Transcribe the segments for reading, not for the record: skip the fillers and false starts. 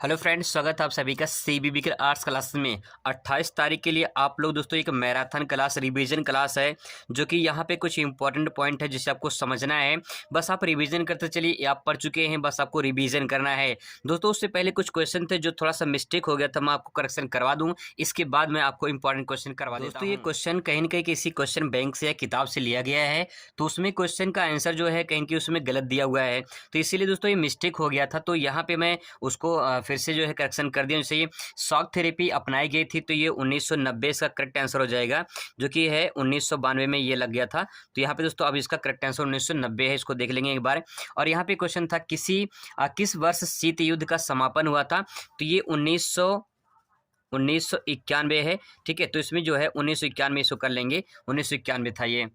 Hello friends, स्वागत है आप सभी का सीबीबी के आर्ट्स क्लास में। 28 तारीख के लिए आप लोग दोस्तों एक मैराथन क्लास रिवीजन क्लास है, जो कि यहाँ पे कुछ इंपॉर्टेंट पॉइंट है जिसे आपको समझना है। बस आप रिवीजन करते चलिए, आप पढ़ चुके हैं, बस आपको रिवीजन करना है दोस्तों। उससे पहले कुछ क्वेश्चन थे जो थोड़ा सा मिस्टेक हो गया था, मैं आपको करेक्शन करवा दूँ, इसके बाद मैं आपको इंपॉर्टेंट क्वेश्चन करवा देता हूँ। दोस्तों ये क्वेश्चन कहीं ना कहीं किसी क्वेश्चन बैंक से या किताब से लिया गया है, तो उसमें क्वेश्चन का आंसर जो है कहीं कि उसमें गलत दिया हुआ है, तो इसीलिए दोस्तों ये मिस्टेक हो गया था। तो यहाँ पे मैं उसको फिर से जो है करेक्शन कर दिया। जैसे ये शॉक थेरेपी अपनाई गई थी, तो ये 1990 इसका करेक्ट आंसर हो जाएगा, जो कि है 1992 में ये लग गया था। तो यहाँ पे दोस्तों अब इसका करेक्ट आंसर 1990 है, इसको देख लेंगे एक बार। और यहाँ पे क्वेश्चन था किस वर्ष शीत युद्ध का समापन हुआ था, तो ये 1991 है। ठीक है, तो इसमें जो है 1991 इसको कर लेंगे, 1991 था ये।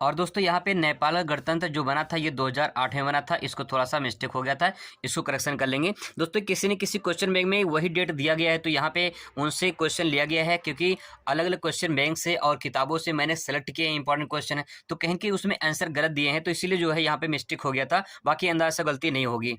और दोस्तों यहाँ पे नेपाल का गणतंत्र जो बना था ये 2008 में बना था, इसको थोड़ा सा मिस्टेक हो गया था, इसको करेक्शन कर लेंगे। दोस्तों किसी ने किसी क्वेश्चन बैंक में वही डेट दिया गया है, तो यहाँ पे उनसे क्वेश्चन लिया गया है, क्योंकि अलग अलग क्वेश्चन बैंक से और किताबों से मैंने सेलेक्ट किए इंपॉर्टेंट क्वेश्चन है, तो कहीं कि उसमें आंसर गलत दिए हैं, तो इसीलिए जो है यहाँ पे मिस्टेक हो गया था, बाकी अंदाज से गलती नहीं होगी।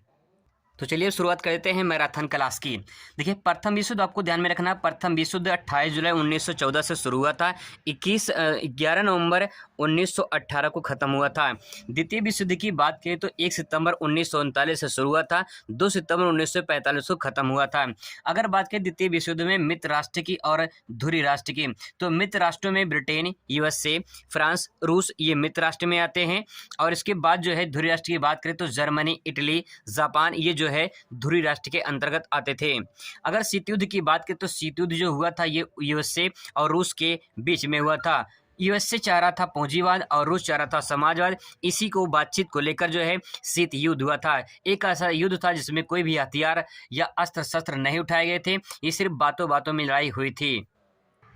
तो चलिए शुरुआत करते हैं मैराथन क्लास की। देखिए प्रथम विश्व युद्ध आपको ध्यान में रखना है। प्रथम विश्व युद्ध 28 जुलाई 1914 से शुरू हुआ था, 11 नवंबर 1918 को खत्म हुआ था। द्वितीय विश्व युद्ध की बात करें तो 1 सितंबर 1939 से शुरू हुआ था, 2 सितंबर 1945 को खत्म हुआ था। अगर बात करें द्वितीय विश्व युद्ध में मित्र राष्ट्र की और धुरी राष्ट्र की, तो मित्र राष्ट्रों में ब्रिटेन, यूएसए, फ्रांस, रूस, ये मित्र राष्ट्र में आते हैं। और इसके बाद जो है धुरी राष्ट्र की बात करें तो जर्मनी, इटली, जापान, ये जो है धुरी राष्ट्र के अंतर्गत आते थे। अगर शीत युद्ध की बात करें तो शीत युद्ध जो हुआ था ये यूएसए और रूस के बीच में हुआ था। यूएसए चाह रहा था पूंजीवाद और रूस चाह रहा था समाजवाद, इसी को बातचीत को लेकर जो है शीत युद्ध हुआ था। एक ऐसा युद्ध था जिसमें कोई भी हथियार या अस्त्र शस्त्र नहीं उठाए गए थे, ये सिर्फ बातों बातों में लड़ाई हुई थी।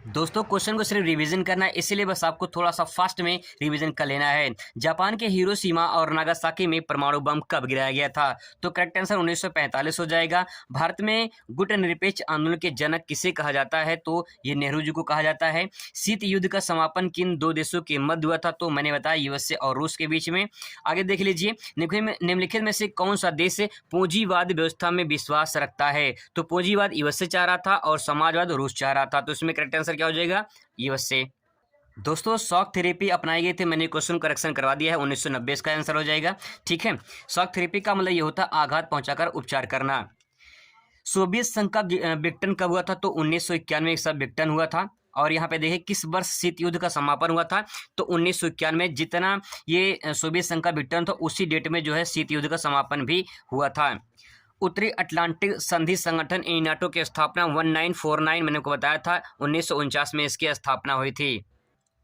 दोस्तों क्वेश्चन को सिर्फ रिवीजन करना है, इसीलिए बस आपको थोड़ा सा फास्ट में रिवीजन कर लेना है। जापान के हिरोशिमा और नागासाकी में परमाणु बम कब गिराया गया था, तो करेक्ट आंसर 1945 हो जाएगा। भारत में गुट निरपेक्ष आंदोलन के जनक किसे कहा जाता है, तो ये नेहरू जी को कहा जाता है। शीत युद्ध का समापन किन दो देशों के मध्य हुआ था, तो मैंने बताया यूएसए और रूस के बीच में। आगे देख लीजिए, निम्नलिखित में से कौन सा देश पूंजीवाद व्यवस्था में विश्वास रखता है, तो पूंजीवाद यूएसए चाह रहा था और समाजवाद रूस चाह रहा था, तो इसमें करेक्ट आंसर क्या हो जाएगा, यूएसए। दोस्तों शॉक थेरेपी अपनाई गई थी, मैंने क्वेश्चन करेक्शन करवा दिया है, 1990 इसका आंसर हो जाएगा। ठीक है, शॉक थेरेपी का मतलब ये होता है आघात पहुंचाकर उपचार करना। सोवियत संघ का विघटन कब हुआ था, तो 1991 इसका विघटन हुआ था। और यहाँ पे देखिए किस वर्ष शीत युद्ध का समापन हुआ था, तो 1991। जितना ये सोवियत संघ का विघटन था उसी डेट में जो है शीत युद्ध का समापन भी हुआ था। उत्तरी अटलांटिक संधि संगठन नाटो की स्थापना 1949 मैंने आपको बताया था, 1949 में इसकी स्थापना हुई थी।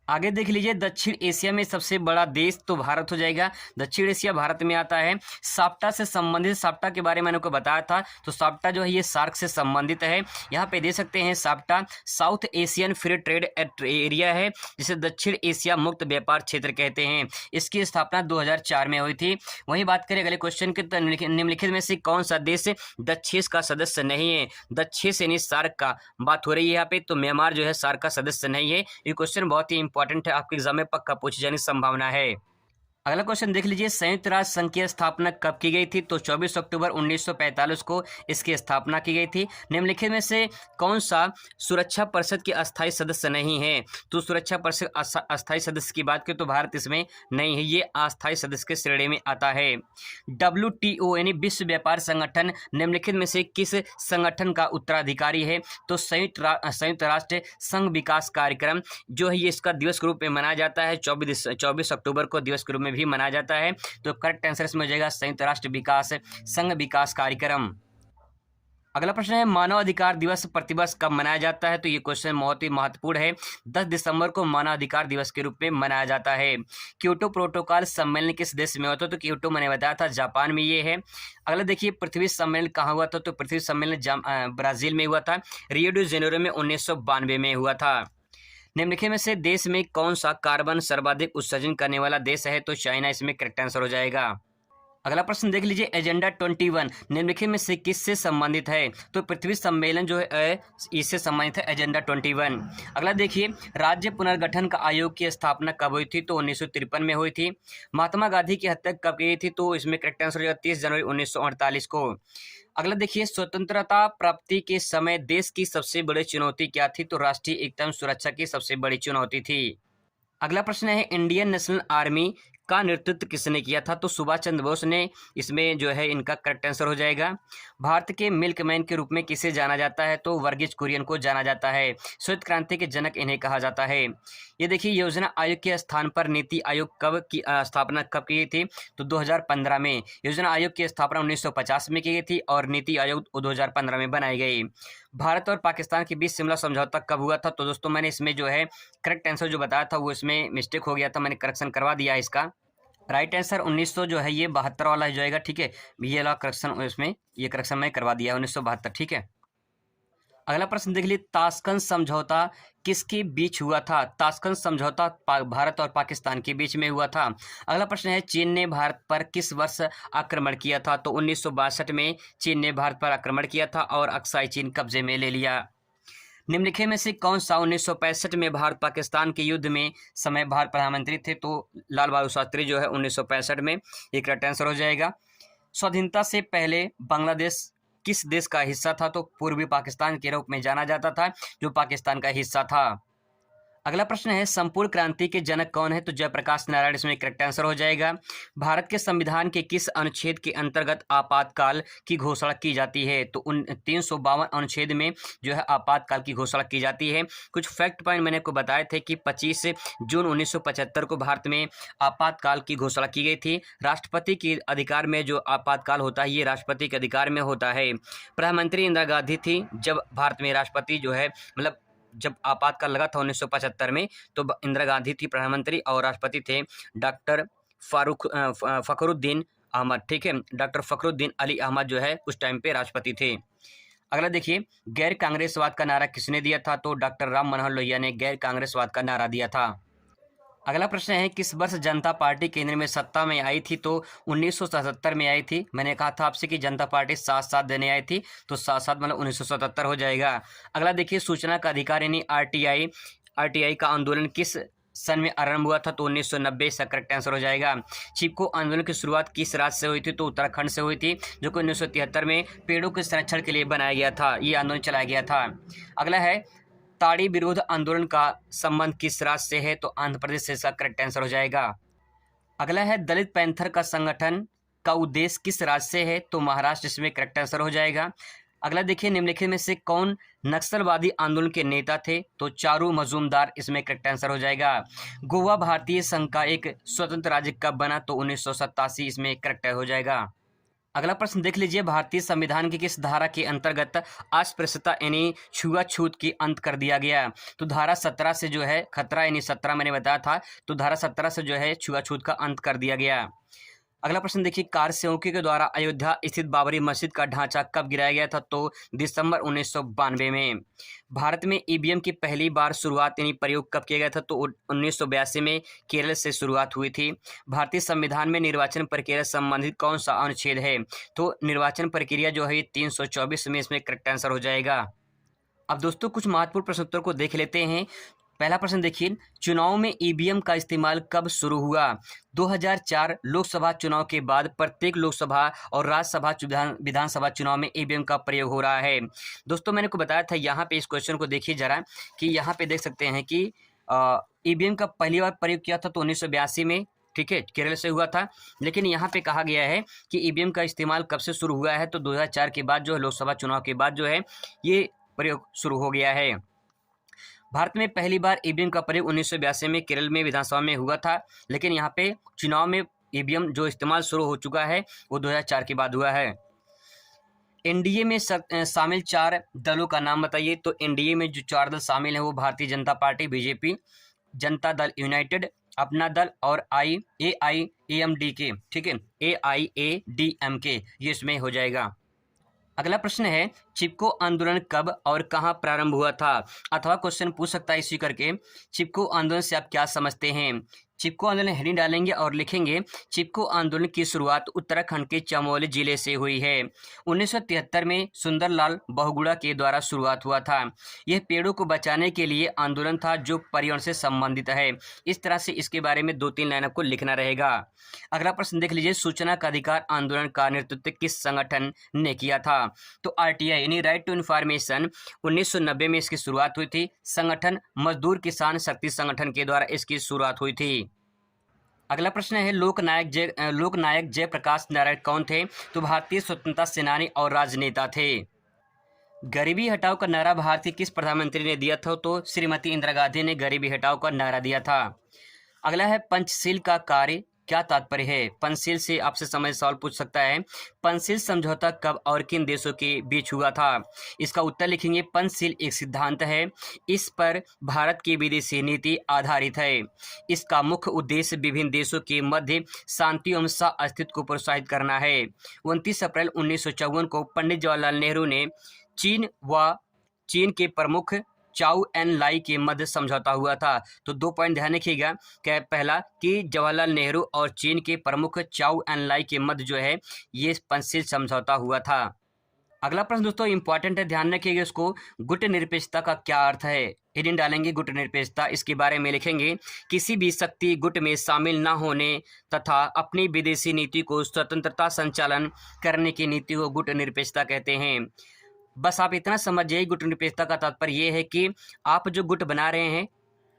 आगे देख लीजिए, दक्षिण एशिया में सबसे बड़ा देश तो भारत हो जाएगा, दक्षिण एशिया भारत में आता है। साप्टा से संबंधित, साप्टा के बारे में मैंने आपको बताया था, तो साप्टा जो है ये सार्क से संबंधित है। यहाँ पे दे सकते हैं SAPTA south Asian free trade area है, जिसे दक्षिण एशिया मुक्त व्यापार क्षेत्र कहते हैं। इसकी स्थापना 2004 में हुई थी। वहीं बात करें अगले क्वेश्चन की, तो निम्नलिखित में से कौन सा देश दक्षेस का सदस्य नहीं है, दक्षेस यानी सार्क का बात हो रही है यहाँ पे, तो म्यांमार जो है सार्क का सदस्य नहीं है। ये क्वेश्चन बहुत ही इंपॉर्टेंट है, आपके एग्जाम में पक्का पूछे जाने की संभावना है। अगला क्वेश्चन देख लीजिए, संयुक्त राष्ट्र संघ की स्थापना कब की गई थी, तो 24 अक्टूबर 1945 को इसकी स्थापना की गई थी। निम्नलिखित में से कौन सा सुरक्षा परिषद के अस्थायी सदस्य नहीं है, तो सुरक्षा परिषद अस्थायी सदस्य की बात करें तो भारत इसमें नहीं है, ये अस्थायी सदस्य के श्रेणी में आता है। WTO यानी विश्व व्यापार संगठन निम्नलिखित में से किस संगठन का उत्तराधिकारी है, तो संयुक्त राष्ट्र संघ विकास कार्यक्रम जो है ये इसका दिवस के रूप में मनाया जाता है, 24 अक्टूबर को दिवस के रूप में भी मनाया जाता है। तो करेक्ट आंसर इसमें हो जाएगा संयुक्त राष्ट्र विकास संघ विकास कार्यक्रम। अगला प्रश्न है, मानव अधिकार दिवस प्रतिवर्ष कब मनाया जाता है, तो ये क्वेश्चन बहुत ही महत्वपूर्ण है। 10 दिसंबर को मानव अधिकार दिवस के रूप में मनाया जाता है। क्योटो प्रोटोकॉल सम्मेलन किस देश में होता है, तो क्योटो मैंने बताया था जापान में ये है। अगला देखिए, पृथ्वी सम्मेलन कहाँ हुआ था, तो पृथ्वी सम्मेलन ब्राजील में हुआ था, रियो डी जेनेरो में 1992 में हुआ था। निम्नलिखित में से देश में कौन सा कार्बन सर्वाधिक उत्सर्जन करने वाला देश है, तो चाइना इसमें करेक्ट आंसर हो जाएगा। अगला प्रश्न देख लीजिए, एजेंडा 21 निम्नलिखित में से किससे संबंधित है? तो पृथ्वी सम्मेलन जो है इससे संबंधित है, एजेंडा 21। अगला देखिए, राज्य पुनर्गठन का आयोग की स्थापना कब हुई थी? तो 1953 में हुई थी। महात्मा गांधी की हत्या कब की थी? तो इसमें करेक्ट आंसर हो जाएगा 30 जनवरी 1948 को। अगला देखिए, स्वतंत्रता प्राप्ति के समय देश की सबसे बड़ी चुनौती क्या थी? तो राष्ट्रीय एकता एवं सुरक्षा की सबसे बड़ी चुनौती थी। अगला प्रश्न है, इंडियन नेशनल आर्मी का नेतृत्व किसने किया था? तो सुभाष चंद्र बोस ने इसमें जो है इनका करेक्ट आंसर हो जाएगा। भारत के मिल्कमैन के रूप में किसे जाना जाता है? तो वर्गीज कुरियन को जाना जाता है। श्वेत क्रांति के जनक इन्हें कहा जाता है। ये देखिए, योजना आयोग के स्थान पर नीति आयोग कब की स्थापना कब की थी? तो 2015 में। योजना आयोग की स्थापना 1950 में की गई थी और नीति आयोग 2015 में बनाई गई। भारत और पाकिस्तान के बीच शिमला समझौता कब हुआ था? तो दोस्तों मैंने इसमें जो है करेक्ट आंसर जो बताया था वो इसमें मिस्टेक हो गया था, मैंने करेक्शन करवा दिया इसका। राइट आंसर 1900 जो है ये 72 वाला हो जाएगा, ठीक है। ये वाला करेक्शन इसमें ये करेक्शन मैं करवा दिया 1972, ठीक है। अगला प्रश्न देख लीजिए, ताशकंद समझौता किसके बीच हुआ था? ताशकंद समझौता भारत और पाकिस्तान के बीच में हुआ था। अगला प्रश्न है, चीन ने भारत पर किस वर्ष आक्रमण किया था? तो 1962 में चीन ने भारत पर आक्रमण किया था और अक्साई चीन कब्जे में ले लिया। निम्नलिखित में से कौन सा 1965 में भारत पाकिस्तान के युद्ध में समय भारत प्रधानमंत्री थे? तो लाल बहादुर शास्त्री जो है 1965 में, ये करेक्ट आंसर हो जाएगा। स्वाधीनता से पहले बांग्लादेश किस देश का हिस्सा था? तो पूर्वी पाकिस्तान के रूप में जाना जाता था, जो पाकिस्तान का हिस्सा था। अगला प्रश्न है, संपूर्ण क्रांति के जनक कौन है? तो जयप्रकाश नारायण इसमें करेक्ट आंसर हो जाएगा। भारत के संविधान के किस अनुच्छेद के अंतर्गत आपातकाल की घोषणा की जाती है? तो 352 अनुच्छेद में जो है आपातकाल की घोषणा की जाती है। कुछ फैक्ट पॉइंट मैंने आपको बताए थे कि 25 जून 1975 को भारत में आपातकाल की घोषणा की गई थी। राष्ट्रपति के अधिकार में जो आपातकाल होता है ये राष्ट्रपति के अधिकार में होता है। प्रधानमंत्री इंदिरा गांधी थी जब भारत में राष्ट्रपति जो है मतलब जब आपातकाल लगा था 1975 में, तो इंदिरा गांधी थी प्रधानमंत्री और राष्ट्रपति थे डॉक्टर फखरुद्दीन अहमद, ठीक है। डॉक्टर फखरुद्दीन अली अहमद जो है उस टाइम पे राष्ट्रपति थे। अगला देखिए, गैर कांग्रेसवाद का नारा किसने दिया था? तो डॉक्टर राम मनोहर लोहिया ने गैर कांग्रेसवाद का नारा दिया था। अगला प्रश्न है, किस वर्ष जनता पार्टी केंद्र में सत्ता में आई थी? तो 1977 में आई थी। मैंने कहा था आपसे कि जनता पार्टी साथ साथ देने आई थी, तो साथ साथ मतलब 1977 हो जाएगा। अगला देखिए, सूचना का अधिकार यानी आरटीआई का आंदोलन किस सन में आरंभ हुआ था? तो 1990 इसका करेक्ट आंसर हो जाएगा। चिपको आंदोलन की शुरुआत किस राज्य से हुई थी? तो उत्तराखंड से हुई थी, जो कि 1973 में पेड़ों के संरक्षण के लिए बनाया गया था, ये आंदोलन चलाया गया था। अगला है, ताड़ी विरोध आंदोलन का संबंध किस राज्य से है? तो आंध्र प्रदेश से इसका करेक्ट आंसर हो जाएगा। अगला है, दलित पैंथर का संगठन का उद्देश्य किस राज्य से है? तो महाराष्ट्र, इसमें करेक्ट आंसर हो जाएगा। अगला देखिए, निम्नलिखित में से कौन नक्सलवादी आंदोलन के नेता थे? तो चारू मजूमदार, इसमें करेक्ट आंसर हो जाएगा। गोवा भारतीय संघ का एक स्वतंत्र राज्य कब बना? तो 1987, इसमें करेक्ट हो जाएगा। अगला प्रश्न देख लीजिए, भारतीय संविधान की किस धारा के अंतर्गत अस्पृश्यता यानी छुआछूत की अंत कर दिया गया? तो धारा 17 से जो है खतरा यानी 17 मैंने बताया था, तो धारा 17 से जो है छुआछूत का अंत कर दिया गया। अगला प्रश्न देखिए, कार सेवकों के द्वारा अयोध्या स्थित बाबरी मस्जिद का ढांचा कब गिराया गया था? तो दिसंबर 1992 में। भारत में ईवीएम की पहली बार शुरुआत यानी प्रयोग कब किया गया था? तो 1982 में केरल से शुरुआत हुई थी। भारतीय संविधान में निर्वाचन प्रक्रिया से संबंधित कौन सा अनुच्छेद है? तो निर्वाचन प्रक्रिया जो है 324 में, इसमें करेक्ट आंसर हो जाएगा। अब दोस्तों कुछ महत्वपूर्ण प्रश्नोत्तर को देख लेते हैं। पहला प्रश्न देखिए, चुनाव में ईवीएम का इस्तेमाल कब शुरू हुआ? 2004 लोकसभा चुनाव के बाद प्रत्येक लोकसभा और राज्यसभा विधानसभा चुनाव में ईवीएम का प्रयोग हो रहा है। दोस्तों मैंने को बताया था, यहाँ पे इस क्वेश्चन को देखिए जरा कि यहाँ पे देख सकते हैं कि ईवीएम का पहली बार प्रयोग किया था तो 1982 में, ठीक है, केरल से हुआ था। लेकिन यहाँ पे कहा गया है कि ईवीएम का इस्तेमाल कब से शुरू हुआ है? तो 2004 के बाद जो है लोकसभा चुनाव के बाद जो है ये प्रयोग शुरू हो गया है। भारत में पहली बार ईवीएम का प्रयोग 1982 में केरल में विधानसभा में हुआ था, लेकिन यहाँ पे चुनाव में ईवीएम जो इस्तेमाल शुरू हो चुका है वो 2004 के बाद हुआ है। एनडीए में शामिल 4 दलों का नाम बताइए। तो एनडीए में जो 4 दल शामिल हैं वो Bharatiya Janata party, BJP, Janata Dal United, अपना दल और AIAMDK, ठीक है, AIADMK, ये इसमें हो जाएगा। अगला प्रश्न है, चिपको आंदोलन कब और कहां प्रारंभ हुआ था? अथवा क्वेश्चन पूछ सकता है इसी करके, चिपको आंदोलन से आप क्या समझते हैं? चिपको आंदोलन हेडिंग डालेंगे और लिखेंगे चिपको आंदोलन की शुरुआत उत्तराखंड के चमोली जिले से हुई है। 1973 में सुंदरलाल बहुगुणा के द्वारा शुरुआत हुआ था। यह पेड़ों को बचाने के लिए आंदोलन था जो पर्यावरण से संबंधित है। इस तरह से इसके बारे में 2-3 लाइन आपको लिखना रहेगा। अगला प्रश्न देख लीजिए, सूचना का अधिकार आंदोलन का नेतृत्व किस संगठन ने किया था? तो आरटीआई यानी राइट टू इन्फॉर्मेशन 1990 में इसकी शुरुआत हुई थी। संगठन मजदूर किसान शक्ति संगठन के द्वारा इसकी शुरुआत हुई थी। अगला प्रश्न है, लोकनायक जयप्रकाश नारायण कौन थे? तो भारतीय स्वतंत्रता सेनानी और राजनेता थे। गरीबी हटाओ का नारा भारत के किस प्रधानमंत्री ने दिया था? तो श्रीमती इंदिरा गांधी ने गरीबी हटाओ का नारा दिया था। अगला है, पंचशील का कार्य क्या तात्पर्य है? पंचशील से आपसे समझ सवाल पूछ सकता है। पंचशील समझौता कब और किन देशों के बीच हुआ था? इसका उत्तर लिखेंगे, पंचशील एक सिद्धांत है। इस पर भारत की विदेशी नीति आधारित है। इसका मुख्य उद्देश्य विभिन्न देशों के मध्य शांति एवं सह अस्तित्व को प्रोत्साहित करना है। 29 अप्रैल 1954 को पंडित जवाहरलाल नेहरू ने चीन के प्रमुख चाउ एन लाई के मध्य समझौता हुआ था। तो 2 पॉइंट ध्यान रखिएगा कि पहला कि जवाहरलाल नेहरू और चीन के प्रमुख चाउ एन लाई के मध्य जो है ये पंचशील समझौता हुआ था। अगला प्रश्न दोस्तों इंपॉर्टेंट है, ध्यान रखिएगा इसको। गुट निरपेक्षता का क्या अर्थ है? हेडिंग डालेंगे गुट निरपेक्षता, इसके बारे में लिखेंगे किसी भी शक्ति गुट में शामिल न होने तथा अपनी विदेशी नीति को स्वतंत्रता संचालन करने की नीति को गुट निरपेक्षता कहते हैं। बस आप इतना समझ जाइए, गुट निरपेक्षता का तात्पर्य यह है कि आप जो गुट बना रहे हैं,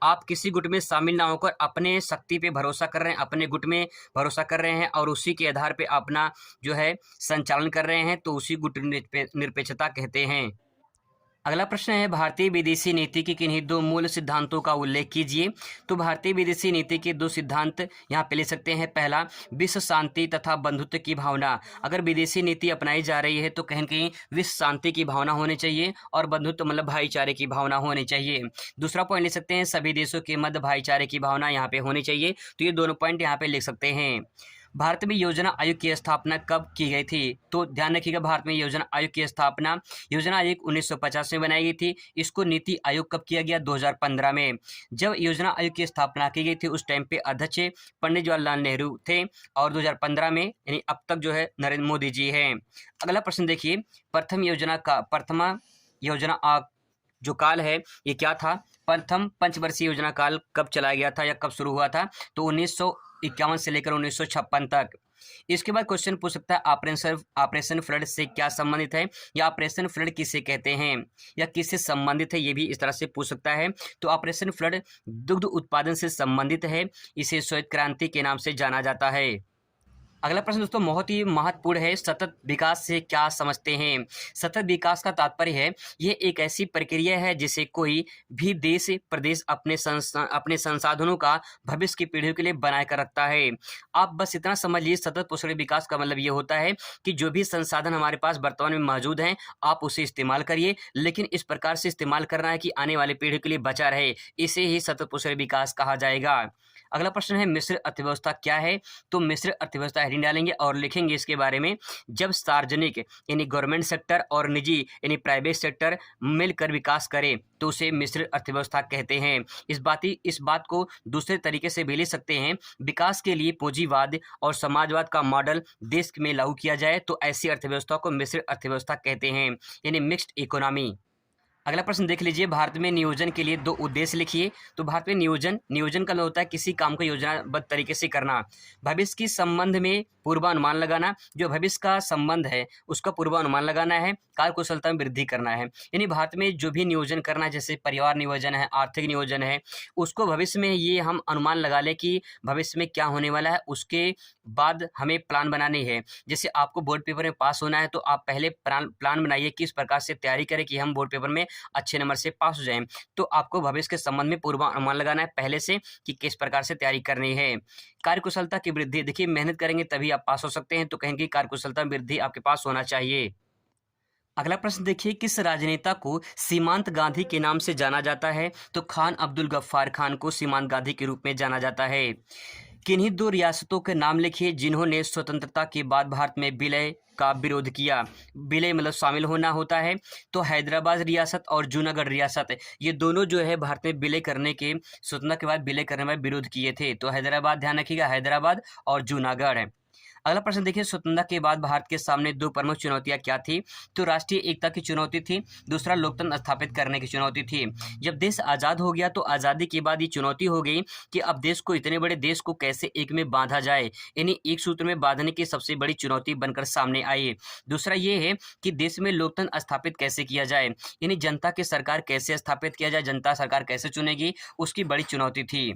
आप किसी गुट में शामिल ना होकर अपने शक्ति पे भरोसा कर रहे हैं, अपने गुट में भरोसा कर रहे हैं और उसी के आधार पे अपना जो है संचालन कर रहे हैं, तो उसी गुट निरपेक्षता कहते हैं। अगला प्रश्न है, भारतीय विदेशी नीति के किन्हीं 2 मूल सिद्धांतों का उल्लेख कीजिए। तो भारतीय विदेशी नीति के 2 सिद्धांत यहाँ पे ले सकते हैं। पहला, विश्व शांति तथा बंधुत्व की भावना। अगर विदेशी नीति अपनाई जा रही है तो कहीं न कहीं विश्व शांति की भावना होनी चाहिए और बंधुत्व मतलब भाईचारे की भावना होनी चाहिए। दूसरा पॉइंट ले सकते हैं, सभी देशों के मध्य भाईचारे की भावना यहाँ पे होनी चाहिए। तो ये दोनों पॉइंट यहाँ पे लिख सकते हैं। भारत में योजना आयोग की स्थापना कब की गई थी? तो ध्यान रखिएगा, भारत में योजना आयोग की स्थापना योजना आयोग 1950 में बनाई गई थी। इसको नीति आयोग कब किया गया? 2015 में। जब योजना आयोग की स्थापना की गई थी उस टाइम पे अध्यक्ष पंडित जवाहरलाल नेहरू थे और 2015 में यानी अब तक जो है नरेंद्र मोदी जी हैं। अगला प्रश्न देखिए, प्रथमा योजना जो काल है ये क्या था? प्रथम पंचवर्षीय योजना काल कब चलाया गया था या कब शुरू हुआ था? तो 1951 से लेकर 1956 तक। इसके बाद क्वेश्चन पूछ सकता है ऑपरेशन फ्लड से क्या संबंधित है या ऑपरेशन फ्लड किसे कहते हैं या किससे संबंधित है, ये भी इस तरह से पूछ सकता है। तो ऑपरेशन फ्लड दुग्ध उत्पादन से संबंधित है। इसे श्वेत क्रांति के नाम से जाना जाता है। अगला प्रश्न दोस्तों बहुत ही महत्वपूर्ण है, सतत विकास से क्या समझते हैं? सतत विकास का तात्पर्य है यह एक ऐसी प्रक्रिया है जिसे कोई भी देश प्रदेश अपने संसाधनों का भविष्य की पीढ़ियों के लिए बनाए कर रखता है। आप बस इतना समझ लीजिए, सतत पोषण विकास का मतलब ये होता है कि जो भी संसाधन हमारे पास वर्तमान में मौजूद हैं आप उसे इस्तेमाल करिए, लेकिन इस प्रकार से इस्तेमाल करना है कि आने वाले पीढ़ी के लिए बचा रहे। इसे ही सतत पोषण विकास कहा जाएगा। अगला प्रश्न है, मिश्र अर्थव्यवस्था क्या है? तो मिश्र अर्थव्यवस्था हेडिंग डालेंगे और लिखेंगे इसके बारे में, जब सार्वजनिक यानी गवर्नमेंट सेक्टर और निजी यानी प्राइवेट सेक्टर मिलकर विकास करे तो उसे मिश्र अर्थव्यवस्था कहते हैं। इस बात को दूसरे तरीके से भी ले सकते हैं, विकास के लिए पूंजीवाद और समाजवाद का मॉडल देश में लागू किया जाए तो ऐसी अर्थव्यवस्था को मिश्र अर्थव्यवस्था कहते हैं, यानी मिक्स्ड इकोनॉमी। अगला प्रश्न देख लीजिए, भारत में नियोजन के लिए 2 उद्देश्य लिखिए। तो भारत में नियोजन का मतलब होता है किसी काम को योजनाबद्ध तरीके से करना, भविष्य के संबंध में पूर्वानुमान लगाना, जो भविष्य का संबंध है उसका पूर्वानुमान लगाना है, कार्यकुशलता में वृद्धि करना है। यानी भारत में जो भी नियोजन करना है, जैसे परिवार नियोजन है, आर्थिक नियोजन है, उसको भविष्य में ये हम अनुमान लगा लें कि भविष्य में क्या होने वाला है, उसके बाद हमें प्लान बनानी है। जैसे आपको बोर्ड पेपर में पास होना है तो आप पहले प्लान बनाइए कि इस प्रकार से तैयारी करें कि हम बोर्ड पेपर में अच्छे नंबर से पास हो जाएं। तो आपको भविष्य के संबंध में पूर्वानुमान लगाना है पहले से कि किस प्रकार से तैयारी करनी है। कार्यकुशलता की वृद्धि, देखिए मेहनत करेंगे तभी आप पास हो सकते हैं, तो कहेंगे कार्यकुशलता में वृद्धि आपके पास होना चाहिए। अगला प्रश्न देखिए, किस राजनेता को सीमांत गांधी के नाम से जाना जाता है? तो खान अब्दुल गफ्फार खान को सीमांत गांधी के रूप में जाना जाता है। किन्हीं दो रियासतों के नाम लिखिए जिन्होंने स्वतंत्रता के बाद भारत में विलय का विरोध किया। विलय मतलब शामिल होना होता है। तो हैदराबाद रियासत और जूनागढ़ रियासत, ये दोनों जो है भारत में विलय करने के, स्वतंत्रता के बाद विलय करने में विरोध किए थे। तो हैदराबाद, ध्यान रखिएगा, हैदराबाद और जूनागढ़ है। अगला प्रश्न देखिए, स्वतंत्रता के बाद भारत के सामने दो प्रमुख चुनौतियां क्या थी? तो राष्ट्रीय एकता की चुनौती थी, दूसरा लोकतंत्र स्थापित करने की चुनौती थी। जब देश आज़ाद हो गया तो आज़ादी के बाद ये चुनौती हो गई कि अब देश को, इतने बड़े देश को कैसे एक में बांधा जाए, यानी एक सूत्र में बांधने की सबसे बड़ी चुनौती बनकर सामने आई। दूसरा ये है कि देश में लोकतंत्र स्थापित कैसे किया जाए, यानी जनता की सरकार कैसे स्थापित किया जाए, जनता सरकार कैसे चुनेगी, उसकी बड़ी चुनौती थी।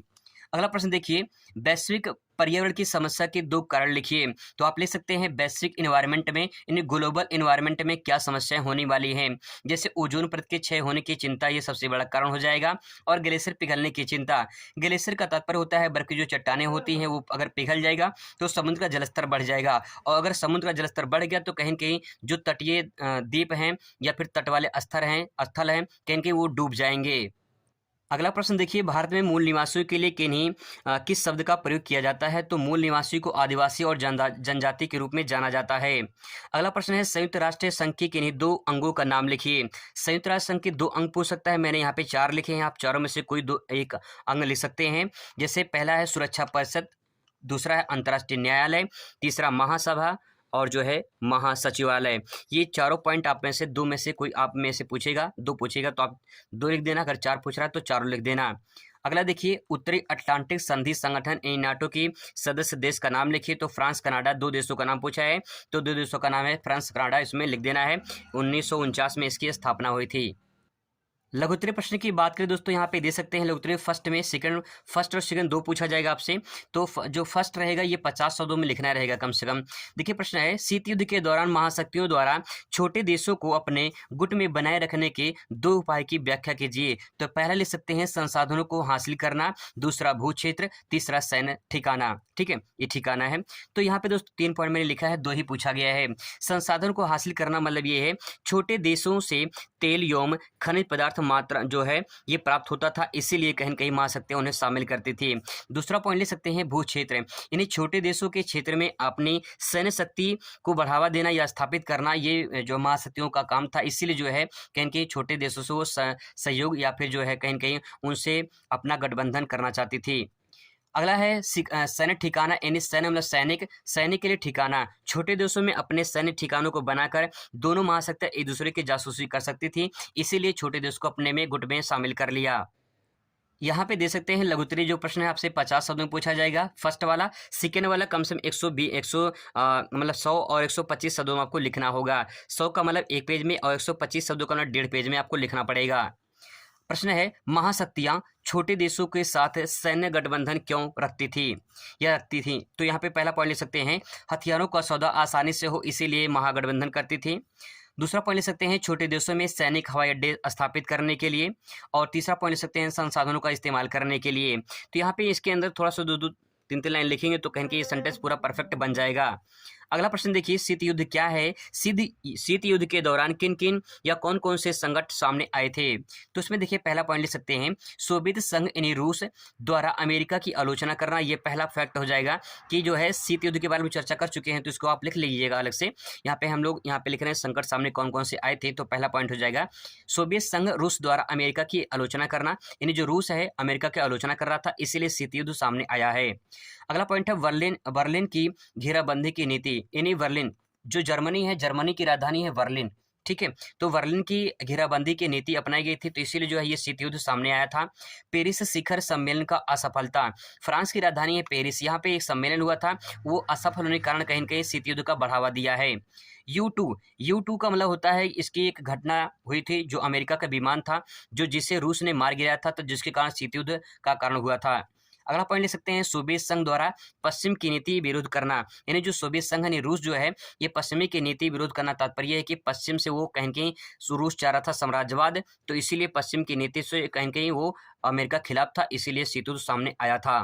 अगला प्रश्न देखिए, वैश्विक पर्यावरण की समस्या के दो कारण लिखिए। तो आप लिख सकते हैं वैश्विक इन्वायरमेंट में, यानी ग्लोबल इन्वायरमेंट में क्या समस्याएं होने वाली हैं। जैसे ओजोन परत के क्षय होने की चिंता, ये सबसे बड़ा कारण हो जाएगा। और ग्लेशियर पिघलने की चिंता। ग्लेशियर का तात्पर्य होता है बर्फ की जो चट्टानें होती हैं वो अगर पिघल जाएगा तो समुद्र का जलस्तर बढ़ जाएगा, और अगर समुद्र का जलस्तर बढ़ गया तो कहीं न कहीं जो तटीय द्वीप हैं या फिर तट वाले स्थल हैं कहीं न कहीं वो डूब जाएंगे। अगला प्रश्न देखिए, भारत में मूल निवासियों के लिए किन्हीं किस शब्द का प्रयोग किया जाता है? तो मूल निवासी को आदिवासी और जनजाति के रूप में जाना जाता है। अगला प्रश्न है, संयुक्त राष्ट्र संघ के किन्हीं दो अंगों का नाम लिखिए। संयुक्त राष्ट्र संघ के दो अंग पूछ सकता है, मैंने यहाँ पे 4 लिखे हैं, आप चारों में से कोई दो एक अंग लिख सकते हैं। जैसे पहला है सुरक्षा परिषद, दूसरा है अंतर्राष्ट्रीय न्यायालय, तीसरा महासभा और जो है महासचिवालय। ये चारों पॉइंट आप में से दो में से कोई आप में से पूछेगा, दो पूछेगा तो आप दो लिख देना, अगर 4 पूछ रहा है तो चारों लिख देना। अगला देखिए, उत्तरी अटलांटिक संधि संगठन नाटो की सदस्य देश का नाम लिखिए। तो फ्रांस, कनाडा, दो देशों का नाम पूछा है, तो दो देशों का नाम है फ्रांस, कनाडा, इसमें लिख देना है। 1949 में इसकी स्थापना हुई थी। लघुत्तरीय प्रश्न की बात करें दोस्तों, यहाँ पे दे सकते हैं लघुत्तरीय फर्स्ट में फर्स्ट और सेकंड दो पूछा जाएगा आपसे। तो जो फर्स्ट रहेगा ये 50 शब्दों में लिखना रहेगा कम से कम। देखिए प्रश्न है, शीत युद्ध के दौरान महाशक्तियों द्वारा छोटे देशों को अपने गुट में बनाए रखने के दो उपाय की व्याख्या कीजिए। तो पहला लिख सकते हैं संसाधनों को हासिल करना, दूसरा भू क्षेत्र, तीसरा सैन्य ठिकाना। ठीक है, ये ठिकाना है। तो यहाँ पे दोस्तों 3 पॉइंट मैंने लिखा है, 2 ही पूछा गया है। संसाधन को हासिल करना मतलब ये है छोटे देशों से तेल एवं खनिज पदार्थ मात्रा जो है ये प्राप्त होता था, इसीलिए कहीं न कहीं महाशक्तियां उन्हें शामिल करती थी। दूसरा पॉइंट ले सकते हैं भू क्षेत्र, यानी छोटे देशों के क्षेत्र में अपनी सैन्य शक्ति को बढ़ावा देना या स्थापित करना, ये जो महाशक्तियों का काम था, इसीलिए जो है कहीं न कहीं छोटे देशों से वो सहयोग या फिर जो है कहीं न कहीं उनसे अपना गठबंधन करना चाहती थी। अगला है सैन्य ठिकाना, यानी सैन्य मतलब सैनिक के लिए ठिकाना। छोटे देशों में अपने सैन्य ठिकानों को बनाकर दोनों महाशक्तियां एक दूसरे की जासूसी कर सकती थी, इसीलिए छोटे देश को अपने में गुट में शामिल कर लिया। यहाँ पे दे सकते हैं लघुत्तरीय जो प्रश्न है आपसे 50 शब्दों में पूछा जाएगा, फर्स्ट वाला। सेकेंड वाला कम से कम 100 और 125 शब्दों में आपको लिखना होगा। 100 का मतलब 1 पेज में और 125 शब्दों का मतलब 1.5 पेज में आपको लिखना पड़ेगा। प्रश्न है, महाशक्तियां छोटे देशों के साथ सैन्य गठबंधन क्यों रखती थी? तो यहाँ पे पहला पॉइंट ले सकते हैं, हथियारों का सौदा आसानी से हो इसीलिए महागठबंधन करती थी। दूसरा पॉइंट ले सकते हैं, छोटे देशों में सैनिक हवाई अड्डे स्थापित करने के लिए। और तीसरा पॉइंट ले सकते हैं, संसाधनों का इस्तेमाल करने के लिए। तो यहाँ पे इसके अंदर थोड़ा सा 2-2 3-3 लाइन लिखेंगे तो कहीं ये सेंटेंस पूरा परफेक्ट बन जाएगा। अगला प्रश्न देखिए, शीत युद्ध क्या है? शीत युद्ध के दौरान किन किन या कौन कौन से संकट सामने आए थे? तो इसमें देखिए पहला पॉइंट ले सकते हैं, सोवियत संघ यानी रूस द्वारा अमेरिका की आलोचना करना। ये पहला फैक्ट हो जाएगा कि जो है शीत युद्ध के बारे में चर्चा कर चुके हैं, तो इसको आप लिख लीजिएगा अलग से। यहाँ पे हम लोग यहाँ पे लिख रहे हैं संकट सामने कौन कौन से आए थे, तो पहला पॉइंट हो जाएगा सोवियत संघ रूस द्वारा अमेरिका की आलोचना करना, यानी जो रूस है अमेरिका की आलोचना कर रहा था, इसीलिए शीत युद्ध सामने आया है। अगला पॉइंट है बर्लिन की घेराबंदी की नीति, यानी बर्लिन जो जर्मनी है, जर्मनी की राजधानी है बर्लिन। ठीक है, तो बर्लिन की घेराबंदी की नीति अपनाई गई थी, तो इसीलिए जो है ये शीत युद्ध सामने आया था। पेरिस शिखर सम्मेलन का असफलता, फ्रांस की राजधानी है पेरिस, यहाँ पे एक सम्मेलन हुआ था, वो असफल होने के कारण कहीं न कहीं शीत युद्ध का बढ़ावा दिया है। U2 का मतलब होता है, इसकी एक घटना हुई थी जो अमेरिका का विमान था जो जिसे रूस ने मार गिराया था, तो जिसके कारण शीत युद्ध का कारण हुआ था। अगला पॉइंट ले सकते हैं, सोवियत संघ द्वारा पश्चिम की नीति विरोध करना, यानी जो सोवियत संघ यानी रूस जो है ये पश्चिमी की नीति विरोध करना, तात्पर्य है कि पश्चिम से वो कहीं कहीं रूस चाह रहा था साम्राज्यवाद, तो इसीलिए पश्चिम की नीति से कहीं कहीं वो अमेरिका खिलाफ था, इसीलिए शीत युद्ध सामने आया था।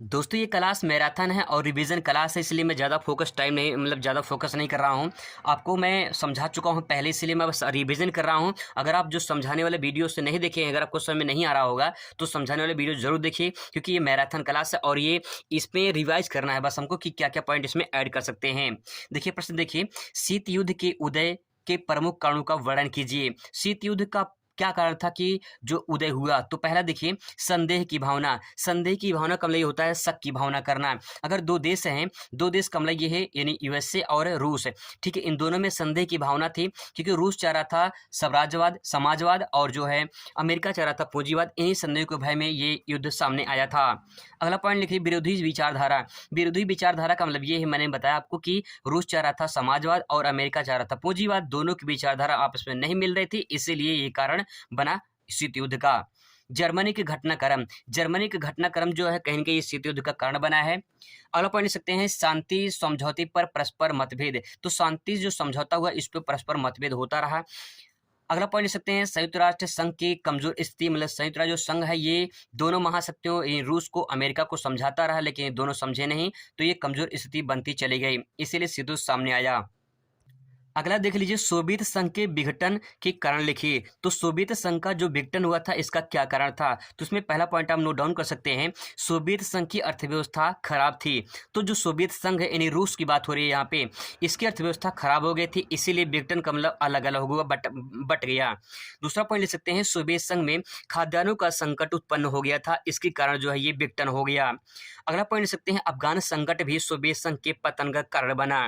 दोस्तों ये क्लास मैराथन है और रिवीजन क्लास है, इसलिए मैं ज़्यादा फोकस टाइम नहीं ज़्यादा फोकस नहीं कर रहा हूँ। आपको मैं समझा चुका हूँ पहले, इसलिए मैं बस रिवीजन कर रहा हूँ। अगर आप जो समझाने वाले वीडियो से नहीं देखे, अगर आपको समझ में नहीं आ रहा होगा तो समझाने वाले वीडियो ज़रूर देखिए, क्योंकि ये मैराथन क्लास है और ये इसमें रिवाइज करना है बस हमको कि क्या क्या पॉइंट इसमें ऐड कर सकते हैं। देखिए प्रश्न देखिए, शीत युद्ध के उदय के प्रमुख कारणों का वर्णन कीजिए। शीत युद्ध का क्या कारण था कि जो उदय हुआ? तो पहला देखिए, संदेह की भावना। संदेह की भावना का मतलब ये होता है शक की भावना करना। अगर दो देश हैं, दो देश का मतलब ये है यानी यूएसए और रूस, ठीक है, इन दोनों में संदेह की भावना थी, क्योंकि रूस चाह रहा था स्वराज्यवाद समाजवाद और जो है अमेरिका चाह रहा था पूंजीवाद। इन्हीं संदेह के भय में ये युद्ध सामने आया था। अगला पॉइंट लिखिए, विरोधी विचारधारा। विरोधी विचारधारा का मतलब ये है, मैंने बताया आपको कि रूस चाह रहा था समाजवाद और अमेरिका चाह रहा था पूंजीवाद, दोनों की विचारधारा आपस में नहीं मिल रही थी, इसीलिए ये कारण बना शीत युद्ध का। जर्मनी के घटनाक्रम। जर्मनी के घटनाक्रम जो है कहीं न कहीं शीत युद्ध का कारण बना है। अगला पॉइंट लिख सकते हैं, शांति समझौते पर परस्पर मतभेद। तो शांति जो समझौता हुआ इस पे परस्पर मतभेद होता रहा। अगला पॉइंट लिख सकते हैं, संयुक्त राष्ट्र संघ की कमजोर स्थिति। मतलब संयुक्त राष्ट्र जो संघ है ये दोनों महाशक्तियों रूस को अमेरिका को समझाता रहा, लेकिन ये दोनों समझे नहीं, तो ये कमजोर स्थिति बनती चली गई, इसीलिए शीत युद्ध सामने आया। अगला देख लीजिए, सोवियत संघ के विघटन के कारण लिखिए। तो सोवियत संघ का जो विघटन हुआ था इसका क्या कारण था? तो इसमें पहला पॉइंट आप नोट डाउन कर सकते हैं, सोवियत संघ की अर्थव्यवस्था खराब थी। तो जो सोवियत संघ है यानी रूस की बात हो रही है यहाँ पे, इसकी अर्थव्यवस्था खराब हो गई थी, इसीलिए विघटन का मतलब अलग अलग हुआ, बट गया। दूसरा पॉइंट लिख सकते हैं, सोवियत संघ में खाद्यान्नों का संकट उत्पन्न हो गया था, इसके कारण जो है ये विघटन हो गया। अगला पॉइंट लिख सकते हैं, अफगान संकट भी सोवियत संघ के पतन का कारण बना।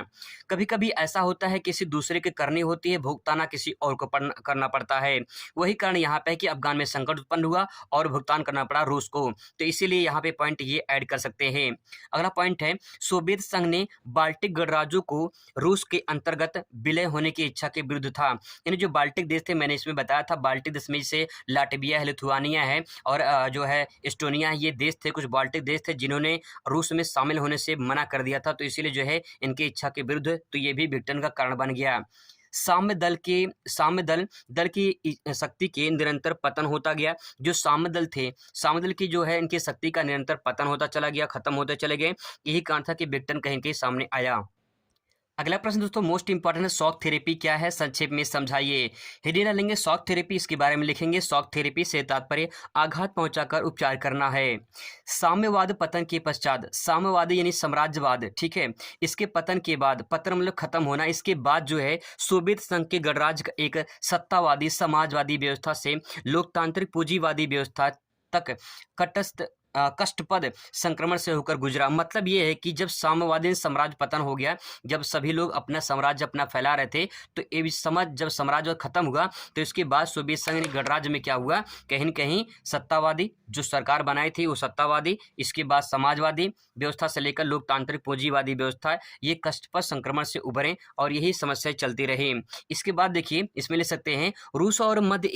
कभी कभी ऐसा होता है किसी दूसरे की करनी होती है, भुगताना किसी और को करना पड़ता है। वही कारण यहाँ पे है कि अफगान में संकट उत्पन्न हुआ और भुगतान करना पड़ा रूस को, तो इसीलिए यहाँ पे पॉइंट ये ऐड कर सकते हैं। अगला पॉइंट है, सोवियत संघ ने बाल्टिक गणराज्यों को रूस के अंतर्गत विलय होने की इच्छा के विरुद्ध था। यानी जो बाल्टिक देश थे, मैंने इसमें बताया था, बाल्टिक देश में से लाटविया है, लिथुआनिया है और जो है एस्टोनिया है, ये देश थे, कुछ बाल्टिक देश थे जिन्होंने रूस में शामिल होने से मना कर दिया था, तो इसीलिए जो है इनकी इच्छा के विरुद्ध, तो ये भी विघटन का कारण बन गया। साम्य दल की शक्ति के निरंतर पतन होता गया। जो साम्य दल थे, साम्य दल की जो है इनकी शक्ति का निरंतर पतन होता चला गया, खत्म होते चले गए, यही कारण था कि विघटन कहीं कहीं सामने आया। अगला प्रश्न दोस्तों मोस्ट इंपॉर्टेंट है, शॉक थेरेपी क्या है, संक्षेप में समझाइए। हेडिंग डालेंगे शॉक थेरेपी, इसके बारे में लिखेंगे, शॉक थेरेपी से तात्पर्य आघात पहुंचाकर उपचार करना है। साम्यवाद पतन के पश्चात, साम्यवाद यानी साम्राज्यवाद, ठीक है, इसके पतन के बाद, पतन मतलब खत्म होना, इसके बाद जो है सोवियत संघ के गणराज्य एक सत्तावादी समाजवादी व्यवस्था से लोकतांत्रिक पूंजीवादी व्यवस्था तक कष्टपद संक्रमण से होकर गुजरा। मतलब ये है कि जब साम्यवादी साम्राज्य पतन हो गया, जब सभी लोग अपना साम्राज्य अपना फैला रहे थे, तो ये समझ जब साम्राज्य खत्म हुआ, तो इसके बाद सोवियत संघ गणराज्य में क्या हुआ, कहीं न कहीं सत्तावादी जो सरकार बनाई थी वो सत्तावादी, इसके बाद समाजवादी व्यवस्था से लेकर लोकतांत्रिक पूंजीवादी व्यवस्था, ये कष्टपद संक्रमण से उभरे और यही समस्याएं चलती रही। इसके बाद देखिए इसमें ले सकते हैं, रूस और मध्य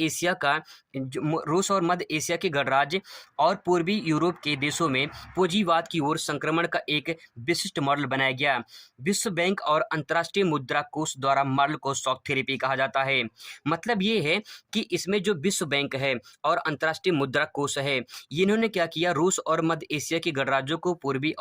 एशिया के गणराज्य और पूर्वी यूरोप के देशों में पूंजीवाद की ओर संक्रमण का एक विशिष्ट मॉडल बनाया गया। विश्व बैंक और अंतर्राष्ट्रीय मुद्रा कोष द्वारा मॉडल को शॉक थेरेपी कहा जाता है। मतलब ये है कि इसमें जो विश्व बैंक है और अंतर्राष्ट्रीय मुद्रा कोष है, इन्होंने क्या किया, रूस और मध्य एशिया के गणराज्यों को पूर्वी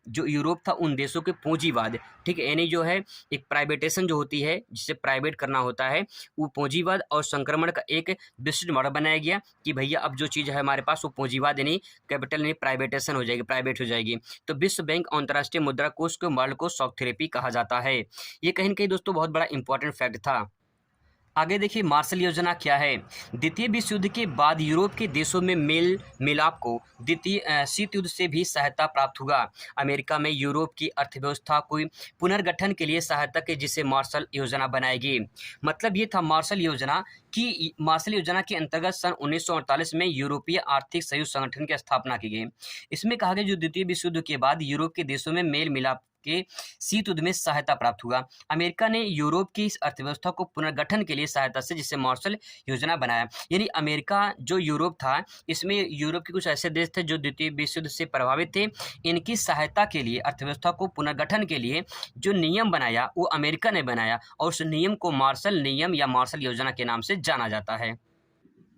जो यूरोप था उन देशों के पूंजीवाद, ठीक है, यानी जो है एक प्राइवेटेशन जो होती है, जिसे प्राइवेट करना होता है, वो पूंजीवाद और संक्रमण का एक विशिष्ट मॉडल बनाया गया कि भैया अब जो चीज़ है हमारे पास वो पूंजीवाद यानी कैपिटल यानी प्राइवेटेशन हो जाएगी, प्राइवेट हो जाएगी। तो विश्व बैंक और अंतर्राष्ट्रीय मुद्रा कोष के मॉडल को शॉक थेरेपी कहा जाता है। ये कहीं न कहीं दोस्तों बहुत बड़ा इंपॉर्टेंट फैक्ट था। आगे देखिए मार्शल योजना क्या है। द्वितीय विश्व युद्ध के बाद यूरोप के देशों में मेल मिलाप को द्वितीय शीत युद्ध से भी सहायता प्राप्त हुआ। अमेरिका में यूरोप की अर्थव्यवस्था को पुनर्गठन के लिए सहायता के जिसे मार्शल योजना बनाएगी। मतलब ये था मार्शल योजना के अंतर्गत सन 1948 में यूरोपीय आर्थिक सहयोग संगठन की स्थापना की गई। इसमें कहा गया जो द्वितीय विश्व युद्ध के बाद यूरोप के देशों में मेल मिलाप के शीत युद्ध में सहायता प्राप्त हुआ। अमेरिका ने यूरोप की इस अर्थव्यवस्था को पुनर्गठन के लिए सहायता से जिसे मार्शल योजना बनाया। यानी अमेरिका जो यूरोप था, इसमें यूरोप के कुछ ऐसे देश थे जो द्वितीय विश्व युद्ध से प्रभावित थे, इनकी सहायता के लिए अर्थव्यवस्था को पुनर्गठन के लिए जो नियम बनाया वो अमेरिका ने बनाया और उस नियम को मार्शल नियम या मार्शल योजना के नाम से जाना जाता है।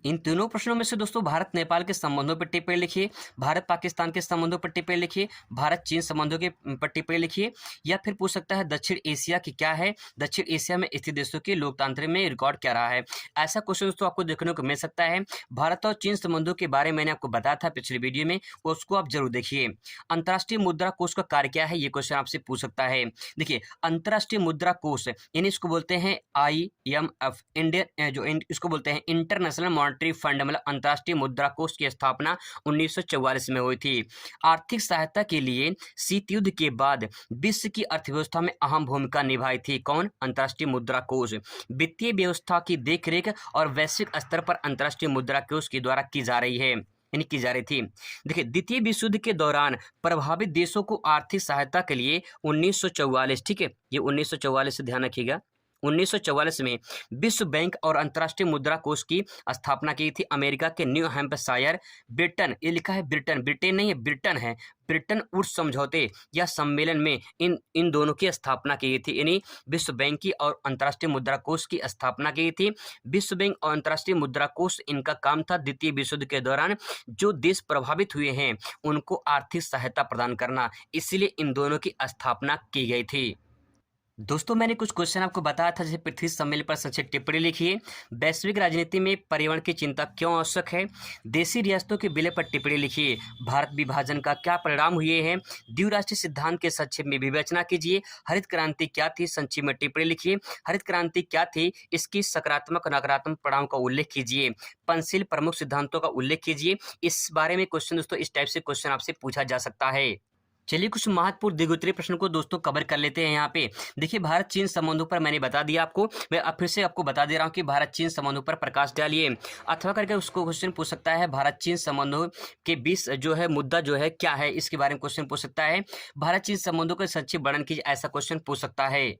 इन तीनों प्रश्नों में से दोस्तों भारत नेपाल के संबंधों पर टिप्पणी लिखिए, भारत पाकिस्तान के संबंधों पर टिप्पणी लिखिए, भारत चीन संबंधों के पर टिप्पणी लिखिए, या फिर पूछ सकता है दक्षिण एशिया की क्या है, दक्षिण एशिया में स्थित देशों के लोकतंत्र में रिकॉर्ड क्या रहा है। ऐसा क्वेश्चन दोस्तों आपको देखने को मिल सकता है। भारत और चीन संबंधों के बारे में मैंने आपको बताया था पिछले वीडियो में, उसको आप जरूर देखिए। अंतर्राष्ट्रीय मुद्रा कोष का कार्य क्या है, ये क्वेश्चन आपसे पूछ सकता है। देखिए अंतर्राष्ट्रीय मुद्रा कोष यानी इसको बोलते हैं IMF, इंडियन इसको बोलते हैं इंटरनेशनल मॉनेटरी फंड, मतलब अंतर्राष्ट्रीय मुद्रा कोष की स्थापना 1944 में हुई थी। आर्थिक सहायता के लिए शीत युद्ध के बाद विश्व की अर्थव्यवस्था में अहम भूमिका निभाई थी। कौन? अंतर्राष्ट्रीय मुद्रा कोष। वित्तीय व्यवस्था की देखरेख और वैश्विक स्तर पर अंतर्राष्ट्रीय मुद्रा कोष के द्वारा की जा रही है, यानी की जा रही थी। देखिए द्वितीय विश्व युद्ध के दौरान प्रभावित देशों को आर्थिक सहायता के लिए 1944, ठीक है, ये 1944 से ध्यान रखिएगा, 1944 में विश्व बैंक और अंतर्राष्ट्रीय मुद्रा कोष की स्थापना की थी। अमेरिका के न्यू हैम्पशायर, ब्रिटेन, ये लिखा है ब्रिटेन, ब्रिटेन नहीं है ब्रिटेन है, ब्रिटेन वुड्स समझौते या सम्मेलन में इन दोनों की स्थापना की गई थी, यानी विश्व बैंक की और अंतर्राष्ट्रीय मुद्रा कोष की स्थापना की गई थी। विश्व बैंक और अंतर्राष्ट्रीय मुद्रा कोष, इनका काम था द्वितीय विश्व युद्ध के दौरान जो देश प्रभावित हुए हैं उनको आर्थिक सहायता प्रदान करना, इसलिए इन दोनों की स्थापना की गई थी। दोस्तों मैंने कुछ क्वेश्चन आपको बताया था, जैसे पृथ्वी सम्मेलन पर संक्षिप्त टिप्पणी लिखिए, वैश्विक राजनीति में पर्यावरण की चिंता क्यों आवश्यक है, देशी रियासतों के विलय पर टिप्पणी लिखिए, भारत विभाजन का क्या परिणाम हुए हैं, द्विराष्ट्रीय सिद्धांत के संक्षेप में विवेचना कीजिए, हरित क्रांति क्या थी, संक्षेप में टिप्पणी लिखिए, हरित क्रांति क्या थी, इसकी सकारात्मक नकारात्मक परिणाम का उल्लेख कीजिए, पंचशील प्रमुख सिद्धांतों का उल्लेख कीजिए। इस बारे में क्वेश्चन दोस्तों इस टाइप से क्वेश्चन आपसे पूछा जा सकता है। चलिए कुछ महत्वपूर्ण द्विगोत्रीय प्रश्न को दोस्तों कवर कर लेते हैं। यहाँ पे देखिए भारत चीन संबंधों पर मैंने बता दिया आपको, मैं अब फिर से आपको बता दे रहा हूँ कि भारत चीन संबंधों पर प्रकाश डालिए, अथवा करके उसको क्वेश्चन पूछ सकता है भारत चीन संबंधों के बीच जो है मुद्दा जो है क्या है, इसके बारे में क्वेश्चन पूछ सकता है। भारत चीन संबंधों का संक्षिप्त वर्णन कीजिए, ऐसा क्वेश्चन पूछ सकता है।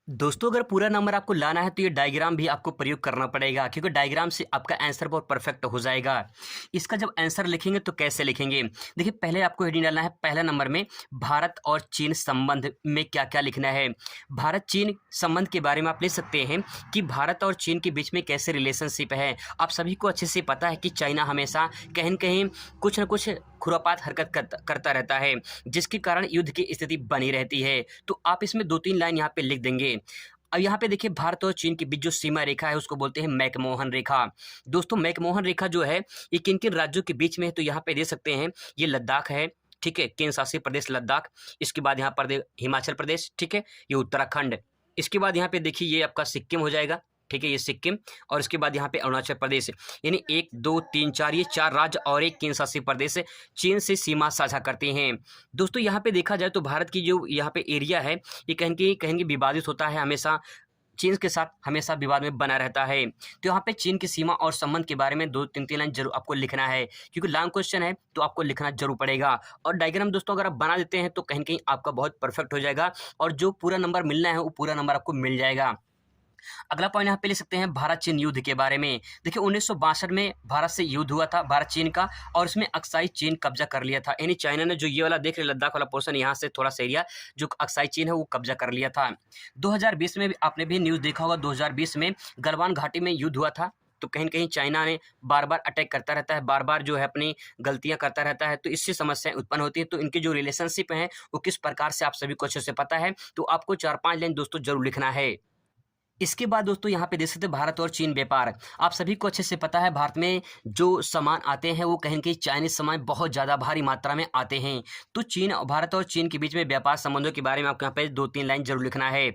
दोस्तों अगर पूरा नंबर आपको लाना है तो ये डायग्राम भी आपको प्रयोग करना पड़ेगा, क्योंकि डायग्राम से आपका आंसर बहुत परफेक्ट हो जाएगा। इसका जब आंसर लिखेंगे तो कैसे लिखेंगे, देखिए पहले आपको हेडिंग डालना है, पहला नंबर में भारत और चीन संबंध में क्या क्या लिखना है। भारत चीन संबंध के बारे में आप लिख सकते हैं कि भारत और चीन के बीच में कैसे रिलेशनशिप है। आप सभी को अच्छे से पता है कि चाइना हमेशा कहीं न कहीं कुछ न कुछ खुरापात हरकत करता रहता है, जिसके कारण युद्ध की स्थिति बनी रहती है। तो आप इसमें 2-3 लाइन यहाँ पे लिख देंगे। अब यहाँ पे देखिए भारत और चीन के बीच जो सीमा रेखा है उसको बोलते हैं मैकमोहन रेखा। दोस्तों मैकमोहन रेखा जो है ये किन किन राज्यों के बीच में है, तो यहाँ पे दे सकते हैं, ये लद्दाख है, ठीक है, केंद्र शासित प्रदेश लद्दाख, इसके बाद यहाँ पर हिमाचल प्रदेश, ठीक है, ये उत्तराखंड, इसके बाद यहाँ पे देखिए ये आपका सिक्किम हो जाएगा, ठीक है, ये सिक्किम, और इसके बाद यहाँ पे अरुणाचल प्रदेश, यानी 1 2 3 4 ये 4 राज्य और एक केंद्र शासित प्रदेश चीन से सीमा साझा करते हैं। दोस्तों यहाँ पे देखा जाए तो भारत की जो यहाँ पे एरिया है ये कहेंगे विवादित होता है, हमेशा चीन के साथ हमेशा विवाद में बना रहता है। तो यहाँ पे चीन की सीमा और संबंध के बारे में 2-3 लाइन जरूर आपको लिखना है, क्योंकि लॉन्ग क्वेश्चन है तो आपको लिखना जरूर पड़ेगा। और डायग्राम दोस्तों अगर आप बना देते हैं तो कहीं कहीं आपका बहुत परफेक्ट हो जाएगा, और जो पूरा नंबर मिलना है वो पूरा नंबर आपको मिल जाएगा। अगला पॉइंट यहाँ पे ले सकते हैं भारत चीन युद्ध के बारे में। देखिए 1962 में भारत से युद्ध हुआ था भारत चीन का, और इसमें अक्साई चीन कब्जा कर लिया था, यानी चाइना ने जो ये वाला देख रहे लद्दाख वाला पोर्शन यहाँ से थोड़ा सा एरिया जो अक्साई चीन है वो कब्जा कर लिया था। 2020 में भी आपने भी न्यूज़ देखा होगा, 2020 में गलवान घाटी में युद्ध हुआ था। तो कहीं न कहीं चाइना ने बार-बार अटैक करता रहता है, बार-बार जो है अपनी गलतियाँ करता रहता है, तो इससे समस्याएँ उत्पन्न होती हैं। तो इनके जो रिलेशनशिप हैं वो किस प्रकार से आप सभी को अच्छे से पता है, तो आपको 4-5 लाइन दोस्तों जरूर लिखना है। इसके बाद दोस्तों यहाँ पे देख सकते हैं भारत और चीन व्यापार। आप सभी को अच्छे से पता है भारत में जो सामान आते हैं वो कहीं न कहीं चाइनीज़ सामान बहुत ज़्यादा भारी मात्रा में आते हैं। तो भारत और चीन के बीच में व्यापार संबंधों के बारे में आपको यहाँ पे 2-3 लाइन जरूर लिखना है।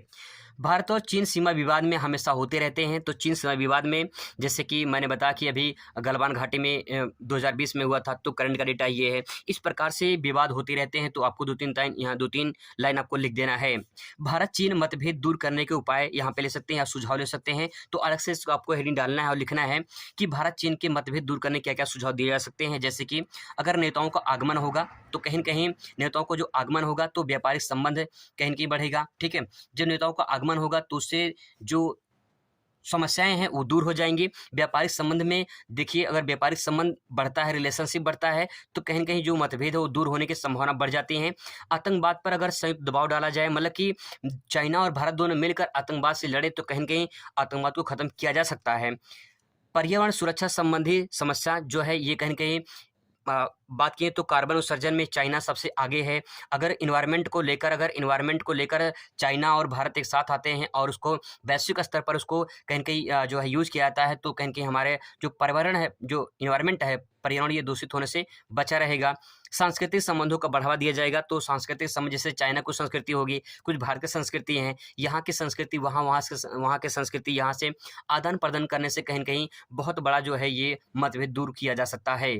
भारत और चीन सीमा विवाद में हमेशा होते रहते हैं। तो चीन सीमा विवाद में जैसे कि मैंने बताया कि अभी गलवान घाटी में 2020 में हुआ था, तो करंट का डेटा ये है। इस प्रकार से विवाद होते रहते हैं, तो आपको 2-3 लाइन आपको लिख देना है। भारत चीन मतभेद दूर करने के उपाय यहाँ पे ले सकते हैं या सुझाव ले सकते हैं, तो अलग से इसको आपको हेडिंग डालना है और लिखना है कि भारत चीन के मतभेद दूर करने क्या क्या सुझाव दिए जा सकते हैं। जैसे कि अगर नेताओं का आगमन होगा तो कहीं न कहीं नेताओं को जो आगमन होगा तो व्यापारिक संबंध कहीं न कहीं बढ़ेगा, ठीक है। जब नेताओं का आगमन होगा तो उससे जो समस्याएं हैं वो दूर हो जाएंगी। व्यापारिक संबंध में देखिए अगर व्यापारिक संबंध बढ़ता है, रिलेशनशिप बढ़ता है, तो कहीं न कहीं जो मतभेद है वो दूर होने की संभावना बढ़ जाती है। आतंकवाद पर अगर संयुक्त दबाव डाला जाए, मतलब कि चाइना और भारत दोनों मिलकर आतंकवाद से लड़े, तो कहीं न कहीं आतंकवाद को ख़त्म किया जा सकता है। पर्यावरण सुरक्षा संबंधी समस्या जो है ये कहीं न कहीं बात किए तो कार्बन उत्सर्जन में चाइना सबसे आगे है। अगर एनवायरनमेंट को लेकर चाइना और भारत एक साथ आते हैं और उसको वैश्विक स्तर पर उसको कहीं न कहीं जो है यूज़ किया जाता है, तो कहीं न कहीं हमारे जो पर्यावरण है, जो एनवायरनमेंट है, पर्यावरण ये दूषित होने से बचा रहेगा। सांस्कृतिक संबंधों को बढ़ावा दिया जाएगा, तो सांस्कृतिक संबंध जैसे चाइना कुछ संस्कृति होगी, कुछ भारत की संस्कृति हैं, यहाँ की संस्कृति वहाँ की संस्कृति यहाँ से आदान-प्रदान करने से कहीं न कहीं बहुत बड़ा जो है ये मतभेद दूर किया जा सकता है।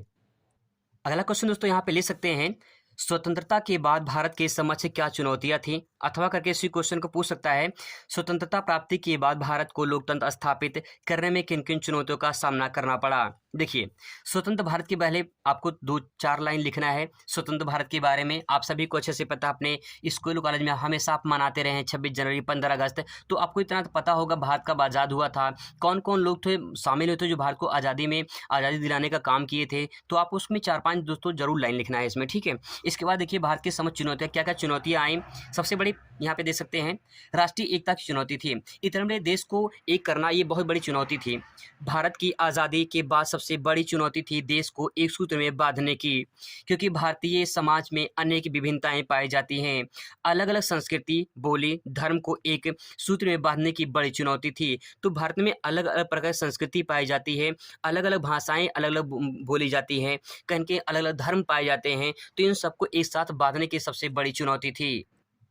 अगला क्वेश्चन दोस्तों यहाँ पे ले सकते हैं, स्वतंत्रता के बाद भारत के समक्ष क्या चुनौतियाँ थीं? अथवा करके इसी क्वेश्चन को पूछ सकता है, स्वतंत्रता प्राप्ति के बाद भारत को लोकतंत्र स्थापित करने में किन-किन चुनौतियों का सामना करना पड़ा? देखिए, स्वतंत्र भारत के पहले आपको 2-4 लाइन लिखना है। स्वतंत्र भारत के बारे में आप सभी को अच्छे से पता, अपने स्कूल कॉलेज में हमेशा आप मनाते रहे हैं 26 जनवरी, 15 अगस्त, तो आपको इतना तो पता होगा भारत कब आज़ाद हुआ था, कौन-कौन लोग थे शामिल हुए थे जो भारत को आज़ादी दिलाने का काम किए थे। तो आपको उसमें 4-5 दोस्तों ज़रूर लाइन लिखना है इसमें, ठीक है? इसके बाद देखिए भारत के समक्ष चुनौतियाँ, क्या-क्या चुनौतियाँ आई? सबसे बड़ी यहाँ पे देख सकते हैं, राष्ट्रीय एकता की चुनौती थी। इतने बड़े देश को एक करना ये बहुत बड़ी चुनौती थी। भारत की आज़ादी के बाद सबसे बड़ी चुनौती थी देश को एक सूत्र में बाँधने की, क्योंकि भारतीय समाज में अनेक विभिन्नताएँ पाई जाती हैं। अलग-अलग संस्कृति, बोली, धर्म को एक सूत्र में बाँधने की बड़ी चुनौती थी। तो भारत में अलग-अलग प्रकार की संस्कृति पाई जाती है, अलग-अलग भाषाएँ अलग-अलग बोली जाती हैं, कहीं न कहीं अलग-अलग धर्म पाए जाते हैं, तो इन सबको एक साथ बाँधने की सबसे बड़ी चुनौती थी।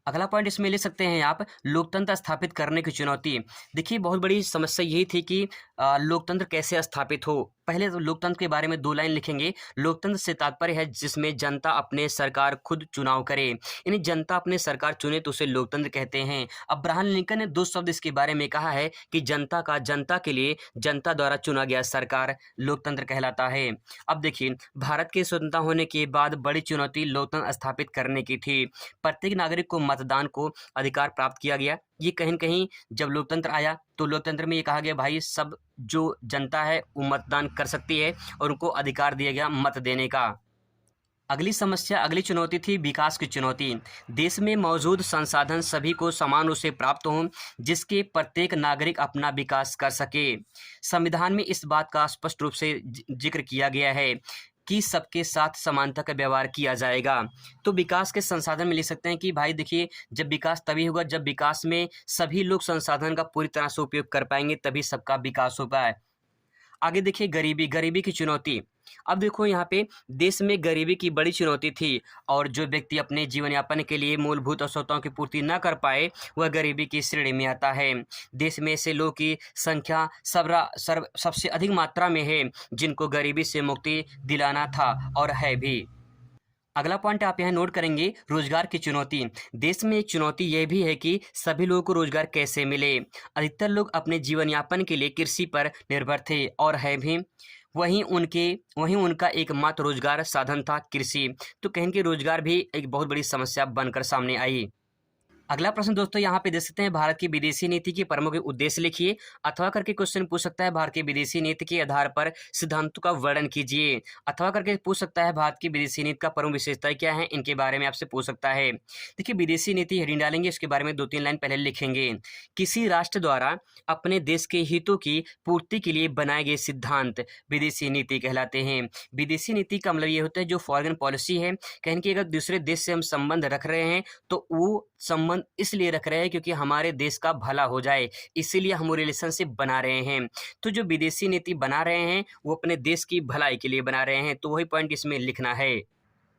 अगला पॉइंट इसमें ले सकते हैं आप, लोकतंत्र स्थापित करने की चुनौती। देखिए बहुत बड़ी समस्या यही थी कि लोकतंत्र कैसे स्थापित हो। पहले तो लोकतंत्र के बारे में 2 लाइन लिखेंगे। लोकतंत्र से तात्पर्य है जिसमें जनता अपने सरकार खुद चुनाव करे, यानी जनता अपने सरकार चुने तो उसे लोकतंत्र कहते हैं। अब्राहम लिंकन ने 2 शब्द इसके बारे में कहा है कि जनता के लिए जनता द्वारा चुना गया सरकार लोकतंत्र कहलाता है। अब देखिए भारत के स्वतंत्रता होने के बाद बड़ी चुनौती लोकतंत्र स्थापित करने की थी। प्रत्येक नागरिक को मतदान को अधिकार प्राप्त किया गया। ये कहीं न कहीं जब लोकतंत्र आया तो लोकतंत्र में ये कहा गया भाई सब जो जनता है वो मतदान कर सकती है और उनको अधिकार दिया गया मत देने का। अगली चुनौती थी विकास की चुनौती। देश में मौजूद संसाधन सभी को समान रूप से प्राप्त हों, जिसके प्रत्येक नागरिक अपना विकास कर सके। संविधान में इस बात का स्पष्ट रूप से जिक्र किया गया है कि सबके साथ समानता का व्यवहार किया जाएगा। तो विकास के संसाधन में ले सकते हैं कि भाई देखिए जब विकास तभी होगा जब विकास में सभी लोग संसाधन का पूरी तरह से उपयोग कर पाएंगे, तभी सबका विकास हो पाए। आगे देखिए गरीबी की चुनौती। अब देखो यहाँ पे देश में गरीबी की बड़ी चुनौती थी और जो व्यक्ति अपने जीवन यापन के लिए मूलभूत आवश्यकताओं की पूर्ति न कर पाए वह गरीबी की श्रेणी में आता है। देश में ऐसे लोगों की संख्या सबसे अधिक मात्रा में है जिनको गरीबी से मुक्ति दिलाना था और है भी। अगला पॉइंट आप यहाँ नोट करेंगे, रोजगार की चुनौती। देश में एक चुनौती यह भी है कि सभी लोगों को रोजगार कैसे मिले। अधिकतर लोग अपने जीवन यापन के लिए कृषि पर निर्भर थे और है भी। वहीं उनका एकमात्र रोजगार साधन था कृषि। तो कहीं कि रोजगार भी एक बहुत बड़ी समस्या बनकर सामने आई। अगला प्रश्न दोस्तों यहाँ पे देख सकते हैं, भारत की विदेशी नीति के प्रमुख उद्देश्य लिखिए। अथवा करके क्वेश्चन पूछ सकता है भारत की विदेशी नीति के आधार पर सिद्धांतों का वर्णन कीजिए। अथवा करके पूछ सकता है भारत की विदेशी नीति का प्रमुख विशेषताएं क्या है, इनके बारे में आपसे पूछ सकता है। देखिए विदेशी नीति हेडिंग डालेंगे, इसके बारे में 2-3 लाइन पहले लिखेंगे। किसी राष्ट्र द्वारा अपने देश के हितों की पूर्ति के लिए बनाए गए सिद्धांत विदेशी नीति कहलाते हैं। विदेशी नीति का मतलब ये होता है जो फॉरेन पॉलिसी है, कहीं कि अगर दूसरे देश से हम संबंध रख रहे हैं तो वो संबंध इसलिए रख रहे हैं क्योंकि हमारे देश का भला हो जाए, इसीलिए हम रिलेशनशिप बना रहे हैं। तो जो विदेशी नीति बना रहे हैं वो अपने देश की भलाई के लिए बना रहे हैं, तो वही पॉइंट इसमें लिखना है।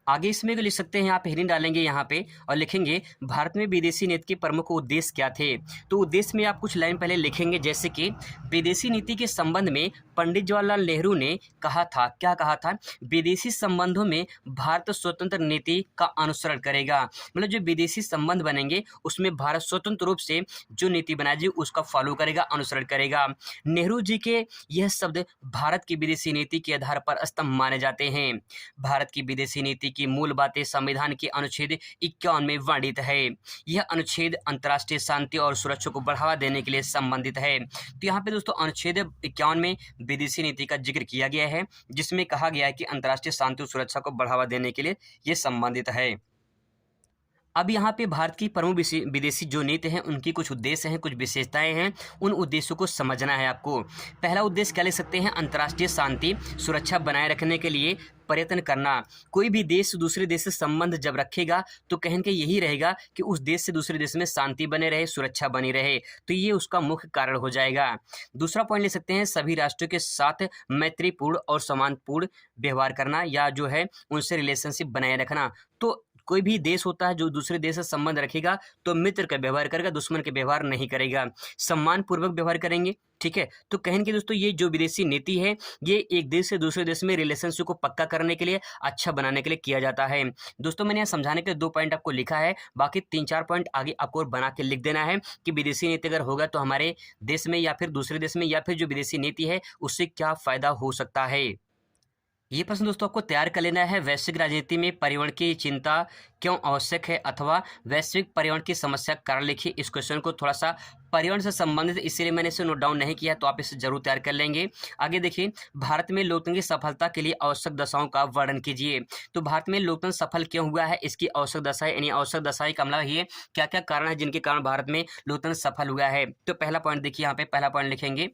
आगे इसमें लिख सकते हैं, आप हेडिंग डालेंगे यहाँ पे और लिखेंगे भारत में विदेशी नीति के प्रमुख उद्देश्य क्या थे। तो उद्देश्य में आप कुछ लाइन पहले लिखेंगे, जैसे कि विदेशी नीति के संबंध में पंडित जवाहरलाल नेहरू ने कहा था, क्या कहा था, विदेशी संबंधों में भारत स्वतंत्र नीति का अनुसरण करेगा। मतलब जो विदेशी संबंध बनेंगे उसमें भारत स्वतंत्र रूप से जो नीति बनाई जाए उसका फॉलो करेगा, अनुसरण करेगा। नेहरू जी के यह शब्द भारत की विदेशी नीति के आधार पर स्तंभ माने जाते हैं। भारत की विदेशी नीति की मूल बातें संविधान के अनुच्छेद 51 में वर्णित है। यह अनुच्छेद अंतर्राष्ट्रीय शांति और सुरक्षा को बढ़ावा देने के लिए संबंधित है। तो यहाँ पे दोस्तों अनुच्छेद 51 में विदेशी नीति का जिक्र किया गया है, जिसमें कहा गया है कि अंतर्राष्ट्रीय शांति और सुरक्षा को बढ़ावा देने के लिए ये संबंधित है। अब यहाँ पे भारत की प्रमुख विदेशी जो नीति हैं उनकी कुछ उद्देश्य हैं, कुछ विशेषताएं हैं, उन उद्देश्यों को समझना है आपको। पहला उद्देश्य क्या ले सकते हैं, अंतर्राष्ट्रीय शांति सुरक्षा बनाए रखने के लिए प्रयत्न करना। कोई भी देश दूसरे देश से संबंध जब रखेगा तो कहीं के यही रहेगा कि उस देश से दूसरे देश में शांति बने रहे, सुरक्षा बनी रहे, तो ये उसका मुख्य कारण हो जाएगा। दूसरा पॉइंट ले सकते हैं, सभी राष्ट्रों के साथ मैत्रीपूर्ण और सम्मानपूर्ण व्यवहार करना, या जो है उनसे रिलेशनशिप बनाए रखना। तो कोई भी देश होता है जो दूसरे देश से संबंध रखेगा तो मित्र का व्यवहार करेगा, दुश्मन के व्यवहार नहीं करेगा, सम्मान पूर्वक व्यवहार करेंगे। ठीक है, तो कहने के दोस्तों ये जो विदेशी नीति है ये एक देश से दूसरे देश में रिलेशनशिप को पक्का करने के लिए, अच्छा बनाने के लिए किया जाता है। दोस्तों मैंने यहाँ समझाने के 2 पॉइंट आपको लिखा है, बाकी 3-4 पॉइंट आगे आपको और बना के लिख देना है कि विदेशी नीति अगर होगा तो हमारे देश में या फिर दूसरे देश में या फिर जो विदेशी नीति है उससे क्या फायदा हो सकता है। ये प्रश्न दोस्तों आपको तैयार कर लेना है, वैश्विक राजनीति में पर्यावरण की चिंता क्यों आवश्यक है, अथवा वैश्विक पर्यावरण की समस्या कारण लिखिए। इस क्वेश्चन को थोड़ा सा पर्यावरण से संबंधित इसीलिए मैंने इसे नोट डाउन नहीं किया, तो आप इसे जरूर तैयार कर लेंगे। आगे देखिए, भारत में लोकतंत्र की सफलता के लिए आवश्यक दशाओं का वर्णन कीजिए। तो भारत में लोकतंत्र सफल क्यों हुआ है, इसकी आवश्यक दशाएं, यानी आवश्यक दशाएं का मतलब ये क्या क्या कारण है जिनके कारण भारत में लोकतंत्र सफल हुआ है। तो पहला पॉइंट देखिए, यहाँ पे पहला पॉइंट लिखेंगे,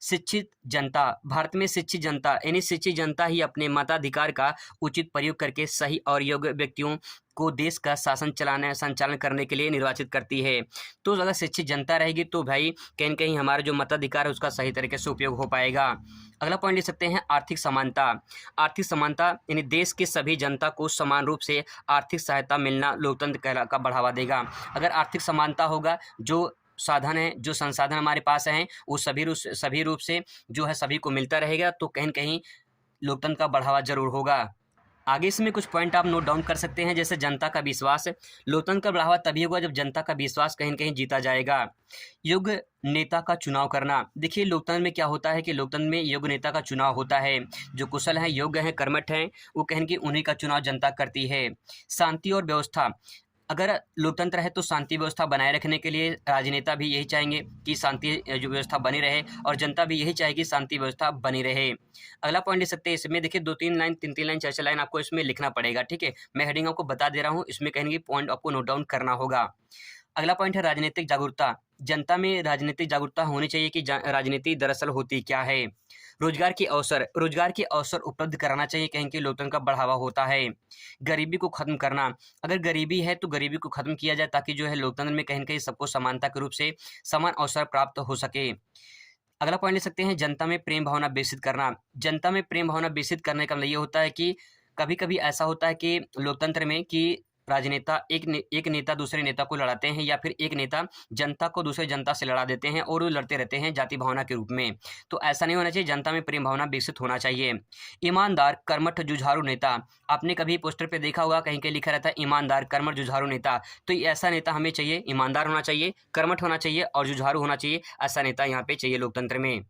शिक्षित जनता। भारत में शिक्षित जनता यानी शिक्षित जनता ही अपने मताधिकार का उचित प्रयोग करके सही और योग्य व्यक्तियों को देश का संचालन करने के लिए निर्वाचित करती है। तो अगर शिक्षित जनता रहेगी तो भाई कहीं न कहीं हमारा जो मताधिकार है उसका सही तरीके से उपयोग हो पाएगा। अगला पॉइंट ले सकते हैं, आर्थिक समानता। आर्थिक समानता यानी देश के सभी जनता को समान रूप से आर्थिक सहायता मिलना लोकतंत्र का बढ़ावा देगा। अगर आर्थिक समानता होगा, जो साधन है, जो संसाधन हमारे पास हैं वो सभी रूप से जो है सभी को मिलता रहेगा, तो कहीं न कहीं लोकतंत्र का बढ़ावा जरूर होगा। आगे इसमें कुछ पॉइंट आप नोट डाउन कर सकते हैं, जैसे जनता का विश्वास। लोकतंत्र का बढ़ावा तभी होगा जब जनता का विश्वास कहीं न कहीं जीता जाएगा। योग्य नेता का चुनाव करना। देखिए लोकतंत्र में क्या होता है कि लोकतंत्र में योग्य नेता का चुनाव होता है, जो कुशल हैं, योग्य हैं, कर्मठ हैं, वो कहें कि उन्हीं का चुनाव जनता करती है। शांति और व्यवस्था। अगर लोकतंत्र है तो शांति व्यवस्था बनाए रखने के लिए राजनेता भी यही चाहेंगे कि शांति जो व्यवस्था बनी रहे, और जनता भी यही चाहेगी शांति व्यवस्था बनी रहे। अगला पॉइंट ले सकते हैं, इसमें देखिए 2-3 लाइन, 3-3 लाइन, 4-4 लाइन आपको इसमें लिखना पड़ेगा। ठीक है, मैं हेडिंग आपको बता दे रहा हूँ, इसमें कहेंगे पॉइंट आपको नोट डाउन करना होगा। अगला पॉइंट है राजनीतिक जागरूकता। जनता में राजनीतिक जागरूकता होनी चाहिए कि राजनीति दरअसल होती क्या है। रोजगार के अवसर उपलब्ध कराना चाहिए, कहीं कि लोकतंत्र का बढ़ावा होता है। गरीबी को खत्म करना। अगर गरीबी है तो गरीबी को खत्म किया जाए, ताकि जो है लोकतंत्र में कहीं न कहीं सबको समानता के रूप से समान अवसर प्राप्त हो सके। अगला पॉइंट ले सकते हैं, जनता में प्रेम भावना विकसित करना। जनता में प्रेम भावना विकसित करने का मतलब ये होता है कि कभी-कभी ऐसा होता है कि लोकतंत्र में कि राजनेता एक नेता दूसरे नेता को लड़ाते हैं, या फिर एक नेता जनता को दूसरे जनता से लड़ा देते हैं और वो लड़ते रहते हैं जाति भावना के रूप में। तो ऐसा नहीं होना चाहिए, जनता में प्रेम भावना विकसित होना चाहिए। ईमानदार, कर्मठ, जुझारू नेता। आपने कभी पोस्टर पे देखा होगा कहीं कहीं लिखा रहता है ईमानदार, कर्मठ, जुझारू नेता। तो ऐसा नेता हमें चाहिए, ईमानदार होना चाहिए, कर्मठ होना चाहिए और जुझारू होना चाहिए। ऐसा नेता यहाँ पे चाहिए लोकतंत्र में।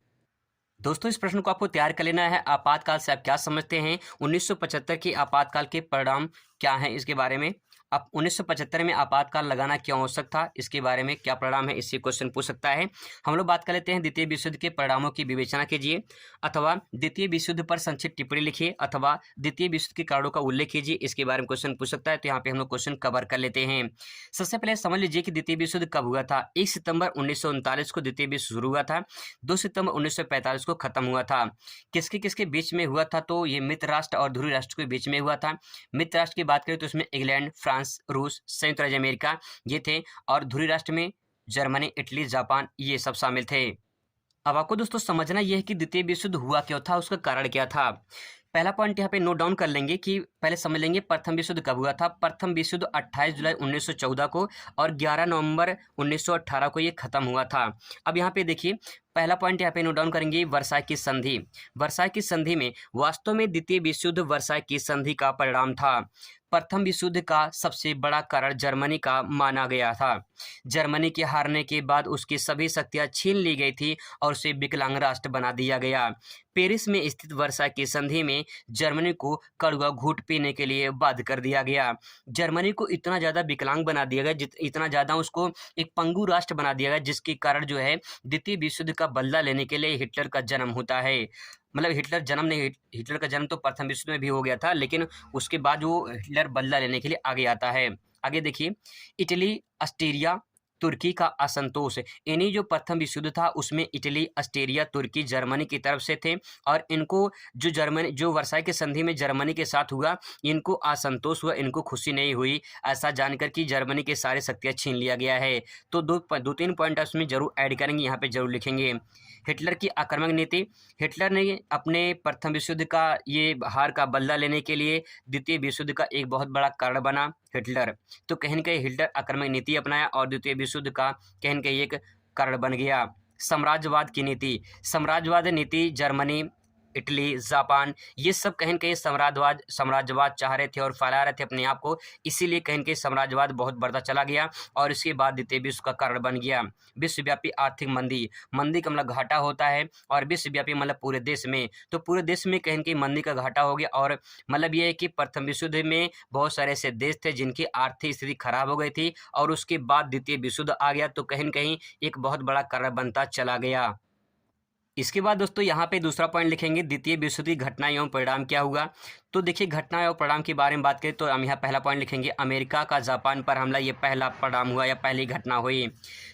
दोस्तों इस प्रश्न को आपको तैयार कर लेना है, आपातकाल से आप क्या समझते हैं, 1975 के आपातकाल के परिणाम क्या हैं, इसके बारे में। आप 1975 में आपातकाल लगाना क्यों आवश्यक था, इसके बारे में क्या परिणाम है, इससे क्वेश्चन पूछ सकता है। हम लोग बात कर लेते हैं द्वितीय विश्व युद्ध के परिणामों की विवेचना कीजिए, अथवा द्वितीय विश्व युद्ध पर संक्षिप्त टिप्पणी लिखिए, अथवा द्वितीय विश्व युद्ध के कारणों का उल्लेख कीजिए, इसके बारे में क्वेश्चन पूछ सकता है। तो यहाँ पे हम लोग क्वेश्चन कवर कर लेते हैं। सबसे पहले समझ लीजिए कि द्वितीय विश्व युद्ध कब हुआ था। 1 सितंबर 1939 को द्वितीय विश्व शुरू हुआ था, 2 सितंबर 1945 को खत्म हुआ था। किसके किसके बीच में हुआ था, तो ये मित्र राष्ट्र और ध्रुवीय राष्ट्र के बीच में हुआ था। मित्र राष्ट्र की बात करें तो इसमें इंग्लैंड, फ्रांस, रूस, संयुक्त राज्य अमेरिका ये थे, और ध्रुवीय राष्ट्र में जर्मनी, इटली, जापान ये सब शामिल थे। अब आपको दोस्तों समझना यह है कि द्वितीय विश्व युद्ध हुआ क्यों था, उसका कारण क्या था। पहला पॉइंट यहाँ पे नोट डाउन कर लेंगे कि पहले समझ लेंगे प्रथम विश्व युद्ध कब हुआ था। प्रथम विश्व युद्ध 28 जुलाई 1914 को और 11 नवंबर 1918 को ये खत्म हुआ था। अब यहाँ पे देखिए पहला पॉइंट यहाँ पे नोट डाउन करेंगे, वर्साई की संधि। वर्साई की संधि में वास्तव में द्वितीय विश्व युद्ध वर्साई की संधि का परिणाम था। प्रथम विश्व युद्ध का सबसे बड़ा कारण जर्मनी का माना गया था। जर्मनी के हारने के बाद उसकी सभी शक्तियां छीन ली गई थी और उसे विकलांग राष्ट्र बना दिया गया। पेरिस में स्थित वर्साई की संधि में जर्मनी को कड़वा घूंट पीने के लिए बाध्य कर दिया गया। जर्मनी को इतना ज़्यादा विकलांग बना दिया गया, इतना ज़्यादा उसको एक पंगु राष्ट्र बना दिया गया, जिसके कारण जो है द्वितीय विश्व युद्ध का बदला लेने के लिए हिटलर का जन्म होता है। मतलब हिटलर जन्म नहीं, हिटलर का जन्म तो प्रथम विश्व में भी हो गया था, लेकिन उसके बाद वो हिटलर बदला लेने के लिए आगे आता है। आगे देखिए, इटली, ऑस्ट्रिया, तुर्की का असंतोष। इन्हीं जो प्रथम विश्व युद्ध था उसमें इटली, ऑस्ट्रिया, तुर्की, जर्मनी की तरफ से थे, और इनको जो वर्साई के संधि में जर्मनी के साथ हुआ, इनको असंतोष हुआ, इनको खुशी नहीं हुई, ऐसा जानकर कि जर्मनी के सारे शक्तियाँ छीन लिया गया है। तो दो तीन पॉइंट उसमें जरूर ऐड करेंगे, यहाँ पे जरूर लिखेंगे। हिटलर की आक्रामक नीति। हिटलर ने अपने प्रथम विश्व युद्ध का ये हार का बदला लेने के लिए द्वितीय विश्व युद्ध का एक बहुत बड़ा कारण बना हिटलर। तो कहीं न कहीं हिटलर आक्रामक नीति अपनाया और द्वितीय विश्व युद्ध का कहीं न कहीं एक कारण बन गया। साम्राज्यवाद की नीति। साम्राज्यवाद नीति जर्मनी, इटली, जापान, ये सब कहीं न कहीं साम्राज्यवाद चाह रहे थे और फैला रहे थे अपने आप को, इसीलिए कहीं न कहीं साम्राज्यवाद बहुत बढ़ता चला गया और इसके बाद द्वितीय विश्व का कारण बन गया। विश्वव्यापी आर्थिक मंदी। मंदी का मतलब घाटा होता है, और विश्वव्यापी मतलब पूरे देश में, तो पूरे देश में कहीं न कहीं मंदी का घाटा हो गया। और मतलब ये है कि प्रथम विश्व युद्ध में बहुत सारे ऐसे देश थे जिनकी आर्थिक स्थिति खराब हो गई थी, और उसके बाद द्वितीय विश्व युद्ध आ गया, तो कहीं न कहीं एक बहुत बड़ा कारण बनता चला गया। इसके बाद दोस्तों यहाँ पे दूसरा पॉइंट लिखेंगे, द्वितीय विश्व युद्ध की घटना एवं परिणाम क्या हुआ। तो देखिए, घटना एवं परिणाम के बारे में बात करें तो हम यहाँ पहला पॉइंट लिखेंगे, अमेरिका का जापान पर हमला, ये पहला परिणाम हुआ या पहली घटना हुई।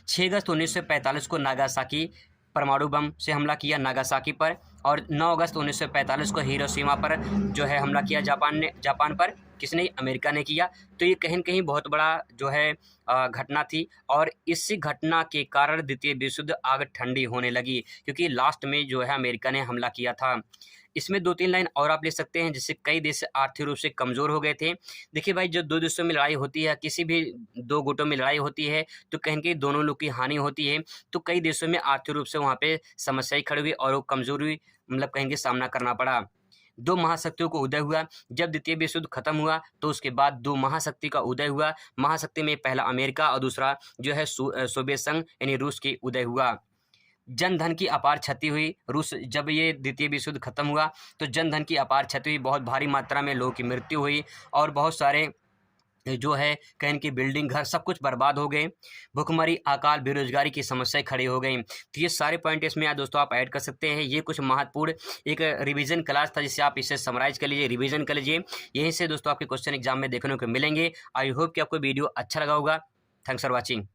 6 अगस्त 1945 को नागासाकी परमाणु बम से हमला किया नागासाकी पर, और 9 अगस्त 1945 को हिरोशिमा पर जो है हमला किया जापान पर। किसने? अमेरिका ने किया। तो ये कहीं न कहीं बहुत बड़ा जो है घटना थी, और इस घटना के कारण द्वितीय विश्व युद्ध आग ठंडी होने लगी, क्योंकि लास्ट में जो है अमेरिका ने हमला किया था। इसमें 2-3 लाइन और आप ले सकते हैं, जिससे कई देश आर्थिक रूप से कमज़ोर हो गए थे। देखिए भाई, जो दो देशों में लड़ाई होती है, किसी भी दो गुटों में लड़ाई होती है, तो कहीं न कहीं दोनों लोग की हानि होती है। तो कई देशों में आर्थिक रूप से वहाँ पे समस्याएँ खड़ी हुई और वो कमज़ोरी मतलब कहीं के सामना करना पड़ा। 2 महाशक्तियों को उदय हुआ। जब द्वितीय विश्व युद्ध खत्म हुआ तो उसके बाद 2 महाशक्ति का उदय हुआ। महाशक्ति में पहला अमेरिका और दूसरा जो है सोवियत संघ यानी रूस की उदय हुआ। जनधन की अपार क्षति हुई। रूस जब ये द्वितीय विश्व युद्ध खत्म हुआ तो जनधन की अपार क्षति हुई, बहुत भारी मात्रा में लोगों की मृत्यु हुई, और बहुत सारे जो है कहीं की बिल्डिंग, घर सब कुछ बर्बाद हो गए। भुखमरी, अकाल, बेरोजगारी की समस्याएं खड़ी हो गई। तो ये सारे पॉइंट इसमें आज दोस्तों आप ऐड कर सकते हैं। ये कुछ महत्वपूर्ण एक रिवीजन क्लास था, जिससे आप इसे समराइज कर लीजिए, रिवीजन कर लीजिए। यहीं से दोस्तों आपके क्वेश्चन एग्जाम में देखने को मिलेंगे। आई होप कि आपको वीडियो अच्छा लगा होगा। Thanks for watching.